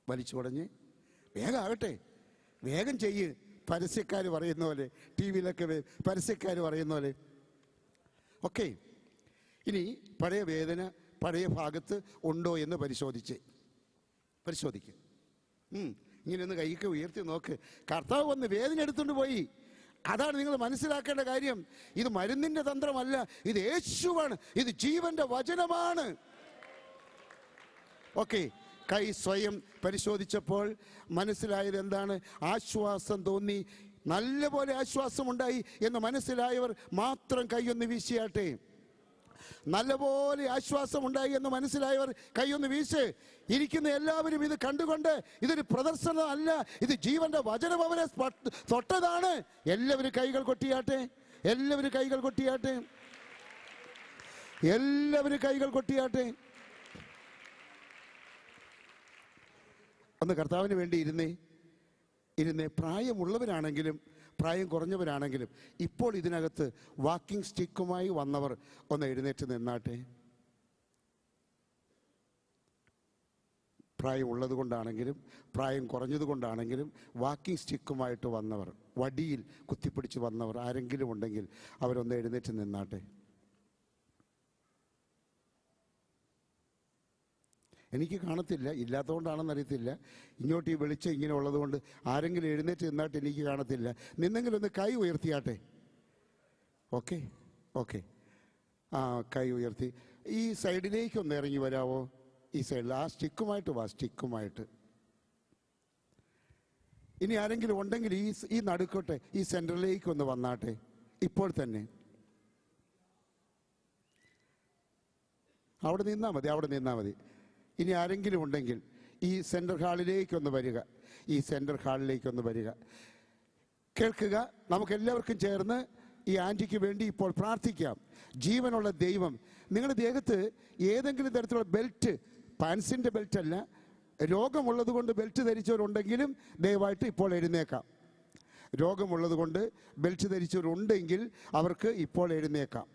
വലിച്ചു കുടഞ്ഞ് വേഗം ആകട്ടെ, വേഗം ചെയ്യ്. പരസ്യക്കാർ പറയുന്ന പോലെ, TV-യിലൊക്കെ പരസ്യക്കാർ പറയുന്ന പോലെ. ഓക്കെ, ഇനി പഴയ വേദന പഴയ ഭാഗത്ത് ഉണ്ടോ എന്ന് പരിശോധിക്കുക. ഇങ്ങനെ ഒന്ന് കൈക്ക് ഉയർത്തി നോക്ക്. കർത്താവ് വന്ന് വേദന എടുത്തുകൊണ്ട് പോയി. അതാണ് നിങ്ങൾ മനസ്സിലാക്കേണ്ട കാര്യം. ഇത് മരുന്നിൻ്റെ തന്ത്രമല്ല, ഇത് യേശുവാണ്, ഇത് ജീവന്റെ വചനമാണ്. ഓക്കെ, കൈ സ്വയം പരിശോധിച്ചപ്പോൾ മനസ്സിലായത് എന്താണ്? ആശ്വാസം തോന്നി, നല്ലപോലെ ആശ്വാസമുണ്ടായി എന്ന് മനസ്സിലായവർ മാത്രം കൈയൊന്ന് വീശിയാട്ടെ. നല്ലപോലെ ആശ്വാസമുണ്ടായി എന്ന് മനസ്സിലായവർ കൈയൊന്ന് വീശ്. ഇരിക്കുന്ന എല്ലാവരും ഇത് കണ്ടുകൊണ്ട്, ഇതൊരു പ്രദർശനം അല്ല, ഇത് ജീവന്റെ വചനം അവരെ തൊട്ടതാണ്. എല്ലാവരും കൈകൾ കൊട്ടിയാട്ടെ, എല്ലാവരും കൈകൾ കൊട്ടിയാട്ടെ, എല്ലാവരും കൈകൾ കൊട്ടിയാട്ടെ. ഒന്ന് കർത്താവിന് വേണ്ടി ഇരുന്നേ. പ്രായമുള്ളവരാണെങ്കിലും പ്രായം കുറഞ്ഞവരാണെങ്കിലും ഇപ്പോൾ ഇതിനകത്ത് വാക്കിംഗ് സ്റ്റിക്കുമായി വന്നവർ ഒന്ന് എഴുന്നേറ്റ് നിന്നാട്ടെ. പ്രായമുള്ളത് കൊണ്ടാണെങ്കിലും പ്രായം കുറഞ്ഞത് കൊണ്ടാണെങ്കിലും വാക്കിംഗ് സ്റ്റിക്കുമായിട്ട് വന്നവർ, വടിയിൽ കുത്തിപ്പിടിച്ച് വന്നവർ ആരെങ്കിലും ഉണ്ടെങ്കിൽ അവരൊന്ന് എഴുന്നേറ്റ് നിന്നാട്ടെ. എനിക്ക് കാണത്തില്ല, ഇല്ലാത്തതുകൊണ്ടാണെന്ന് അറിയത്തില്ല. ഇങ്ങോട്ട് ഈ വെളിച്ചം ഇങ്ങനെ ഉള്ളതുകൊണ്ട് ആരെങ്കിലും എഴുന്നേറ്റ് നിന്നാട്ട് എനിക്ക് കാണത്തില്ല. നിന്നെങ്കിലും ഒന്ന് കൈ ഉയർത്തിയാട്ടെ. ഓക്കെ ഓക്കെ, ആ കൈ ഉയർത്തി. ഈ സൈഡിലേക്കൊന്ന് ഇറങ്ങി വരാവോ? ഈ സൈഡിൽ ആ സ്റ്റിക്കുമായിട്ട് വാ, സ്റ്റിക്കുമായിട്ട്. ഇനി ആരെങ്കിലും ഉണ്ടെങ്കിൽ ഈ നടുക്കോട്ടെ, ഈ സെൻറ്ററിലേക്ക് ഒന്ന് വന്നാട്ടെ ഇപ്പോൾ തന്നെ. അവിടെ നിന്നാൽ മതി, അവിടെ നിന്നാൽ മതി. ഇനി ആരെങ്കിലും ഉണ്ടെങ്കിൽ ഈ സെൻട്രൽ ഹാളിലേക്കൊന്ന് വരിക, ഈ സെൻട്രൽ ഹാളിലേക്കൊന്ന് വരിക. കേൾക്കുക, നമുക്കെല്ലാവർക്കും ചേർന്ന് ഈ ആൻറ്റിക്ക് വേണ്ടി ഇപ്പോൾ പ്രാർത്ഥിക്കാം. ജീവനുള്ള ദൈവം നിങ്ങളുടെ ദേഹത്ത് ഏതെങ്കിലും തരത്തിലുള്ള ബെൽറ്റ്, പാൻസിൻ്റെ ബെൽറ്റ് അല്ല, രോഗമുള്ളത് കൊണ്ട് ബെൽറ്റ് ധരിച്ചവരുണ്ടെങ്കിലും ദയവായിട്ട് ഇപ്പോൾ എഴുന്നേക്കാം. രോഗമുള്ളത് കൊണ്ട് ബെൽറ്റ് ധരിച്ചവരുണ്ടെങ്കിൽ അവർക്ക് ഇപ്പോൾ എഴുന്നേക്കാം.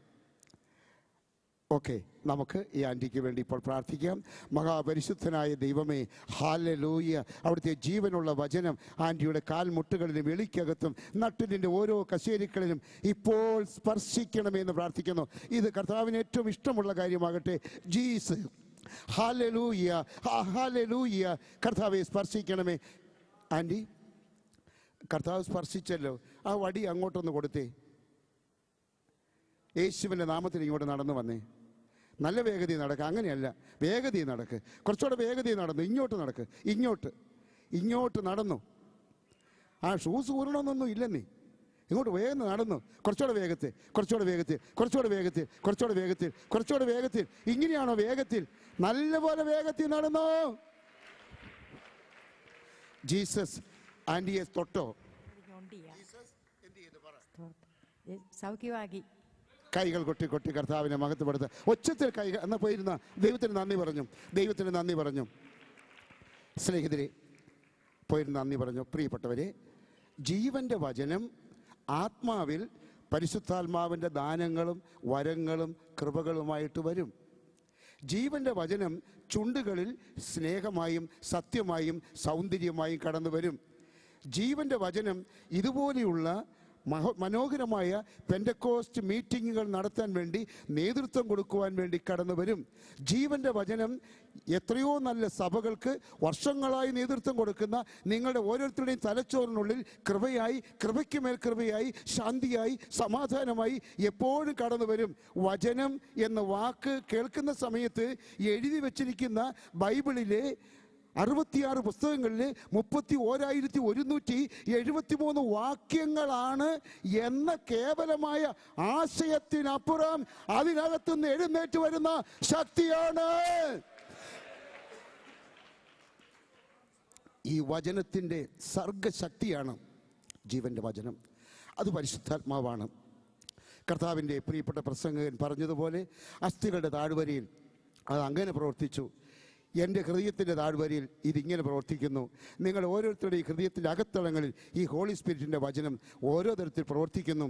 ഓക്കെ, നമുക്ക് ഈ ആൻറ്റിക്ക് വേണ്ടി ഇപ്പോൾ പ്രാർത്ഥിക്കാം. മഹാപരിശുദ്ധനായ ദൈവമേ, ഹല്ലേലൂയ. അവിടുത്തെ ജീവനുള്ള വചനം ആൻറ്റിയുടെ കാൽമുട്ടുകളിലും എളിക്കകത്തും നട്ടിലിൻ്റെ ഓരോ കശേരികളിലും ഇപ്പോൾ സ്പർശിക്കണമെന്ന് പ്രാർത്ഥിക്കുന്നു. ഇത് കർത്താവിന് ഏറ്റവും ഇഷ്ടമുള്ള കാര്യമാകട്ടെ. Jesus, hallelujah, hallelujah. കർത്താവെ സ്പർശിക്കണമേ. ആൻറ്റി, കർത്താവ് സ്പർശിച്ചല്ലോ, ആ വടി അങ്ങോട്ടൊന്ന് കൊടുത്തേ. യേശുവിൻ്റെ നാമത്തിൽ ഇങ്ങോട്ട് നടന്നു വന്നേ. നല്ല വേഗതയിൽ നടക്കുക, അങ്ങനെയല്ല, വേഗതയിൽ നടക്ക്, കുറച്ചുകൂടെ വേഗതയിൽ നടന്നു. ഇങ്ങോട്ട് നടക്ക്, ഇങ്ങോട്ട് നടന്നു. ആ ഷൂസ് ഊരണമെന്നൊന്നും ഇല്ലെന്നേ, ഇങ്ങോട്ട് വേഗം നടന്നു. കുറച്ചുകൂടെ വേഗത്തിൽ, കുറച്ചുകൂടെ വേഗത്തിൽ, കുറച്ചുകൂടെ വേഗത്തിൽ, കുറച്ചുകൂടെ വേഗത്തിൽ, കുറച്ചുകൂടെ വേഗത്തിൽ. ഇങ്ങനെയാണോ വേഗത്തിൽ? നല്ലപോലെ വേഗത്തിൽ നടന്നോ. ജീസസ് ആൻറ്റിയെ തൊട്ടോ? സൗഖ്യമാക്കി. കൈകൾ കൊട്ടി കൊട്ടി കർത്താവിനെ മഹത്വപ്പെടുത്തുക. ഒച്ചത്തിൽ കൈകൾ എന്നാൽ പോയിരുന്ന ദൈവത്തിന് നന്ദി പറഞ്ഞു, ദൈവത്തിന് നന്ദി പറഞ്ഞു. സ്നേഹിതരെ, പോയിരുന്ന നന്ദി പറഞ്ഞു. പ്രിയപ്പെട്ടവരെ, ജീവൻ്റെ വചനം ആത്മാവിൽ പരിശുദ്ധാത്മാവിൻ്റെ ദാനങ്ങളും വരങ്ങളും കൃപകളുമായിട്ട് വരും. ജീവൻ്റെ വചനം ചുണ്ടുകളിൽ സ്നേഹമായും സത്യമായും സൗന്ദര്യമായും കടന്നു വരും. ജീവൻ്റെ വചനം ഇതുപോലെയുള്ള മനോഹരമായ പെന്തക്കോസ്റ്റ് മീറ്റിങ്ങുകൾ നടത്താൻ വേണ്ടി നേതൃത്വം കൊടുക്കുവാൻ വേണ്ടി കടന്നു വരും. ജീവൻ്റെ വചനം എത്രയോ നല്ല സഭകൾക്ക് വർഷങ്ങളായി നേതൃത്വം കൊടുക്കുന്ന നിങ്ങളുടെ ഓരോരുത്തരുടെയും തലച്ചോറിനുള്ളിൽ കൃപയായി, കൃപയ്ക്ക് മേൽ കൃപയായി, ശാന്തിയായി, സമാധാനമായി എപ്പോഴും കടന്നു വരും. വചനം എന്ന വാക്ക് കേൾക്കുന്ന സമയത്ത് എഴുതി വച്ചിരിക്കുന്ന ബൈബിളിലെ 66 പുസ്തകങ്ങളിൽ 31,173 വാക്യങ്ങളാണ് എന്ന കേവലമായ ആശയത്തിനപ്പുറം അതിനകത്തുനിന്ന് എഴുന്നേറ്റ് വരുന്ന ശക്തിയാണ്. ഈ വചനത്തിൻ്റെ സർഗശക്തിയാണ് ജീവൻ്റെ വചനം. അത് പരിശുദ്ധാത്മാവാണ്. കർത്താവിൻ്റെ പ്രിയപ്പെട്ട പ്രസംഗകൻ പറഞ്ഞതുപോലെ അസ്ഥികളുടെ താഴ്വരയിൽ അത് അങ്ങനെ പ്രവർത്തിച്ചു. എൻ്റെ ഹൃദയത്തിൻ്റെ താഴ്വരയിൽ ഇതിങ്ങനെ പ്രവർത്തിക്കുന്നു. നിങ്ങൾ ഓരോരുത്തരുടെയും ഹൃദയത്തിൻ്റെ അകത്തളങ്ങളിൽ ഈ ഹോളി സ്പിരിറ്റിൻ്റെ വചനം ഓരോ തരത്തിൽ പ്രവർത്തിക്കുന്നു.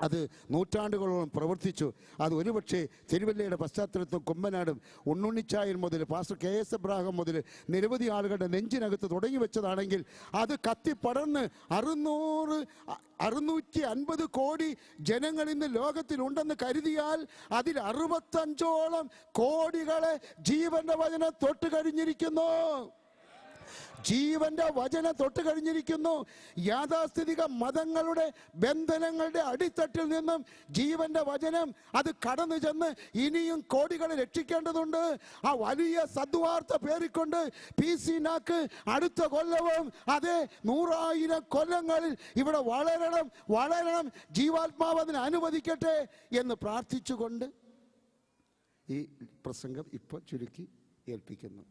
അത് നൂറ്റാണ്ടുകളോളം പ്രവർത്തിച്ചു. അത് ഒരുപക്ഷെ തിരുവല്ലയുടെ പശ്ചാത്തലത്തും കുമ്പനാടും ഉണ്ണുണ്ണിച്ചായൻ മുതൽ പാസ്റ്റർ KS എബ്രാഹാം മുതൽ നിരവധി ആളുകളുടെ നെഞ്ചിനകത്ത് തുടങ്ങി വെച്ചതാണെങ്കിൽ അത് കത്തിപ്പടർന്ന് 650 കോടി ജനങ്ങൾ ഇന്ന് ലോകത്തിലുണ്ടെന്ന് കരുതിയാൽ അതിൽ 65ഓളം കോടികളെ ജീവന്റെ വചനം തൊട്ട് കഴിഞ്ഞിരിക്കുന്നു. ജീവന്റെ വചനം തൊട്ട് കഴിഞ്ഞിരിക്കുന്നു. യാഥാസ്ഥിതിക മതങ്ങളുടെ ബന്ധനങ്ങളുടെ അടിത്തട്ടിൽ നിന്നും ജീവന്റെ വചനം അത് കടന്നു ചെന്ന് ഇനിയും കോടികളെ രക്ഷിക്കേണ്ടതുണ്ട്. ആ വലിയ സദ്വാർത്ത പേറിക്കൊണ്ട് PC നാക്ക് അടുത്ത കൊല്ലവും അതേ 100,000 കൊല്ലങ്ങളിൽ ഇവിടെ വളരണം. ജീവാത്മാവ് അതിനെ അനുവദിക്കട്ടെ എന്ന് പ്രാർത്ഥിച്ചുകൊണ്ട് ഈ പ്രസംഗം ഇപ്പോൾ ചുരുക്കി ഏൽപ്പിക്കുന്നു.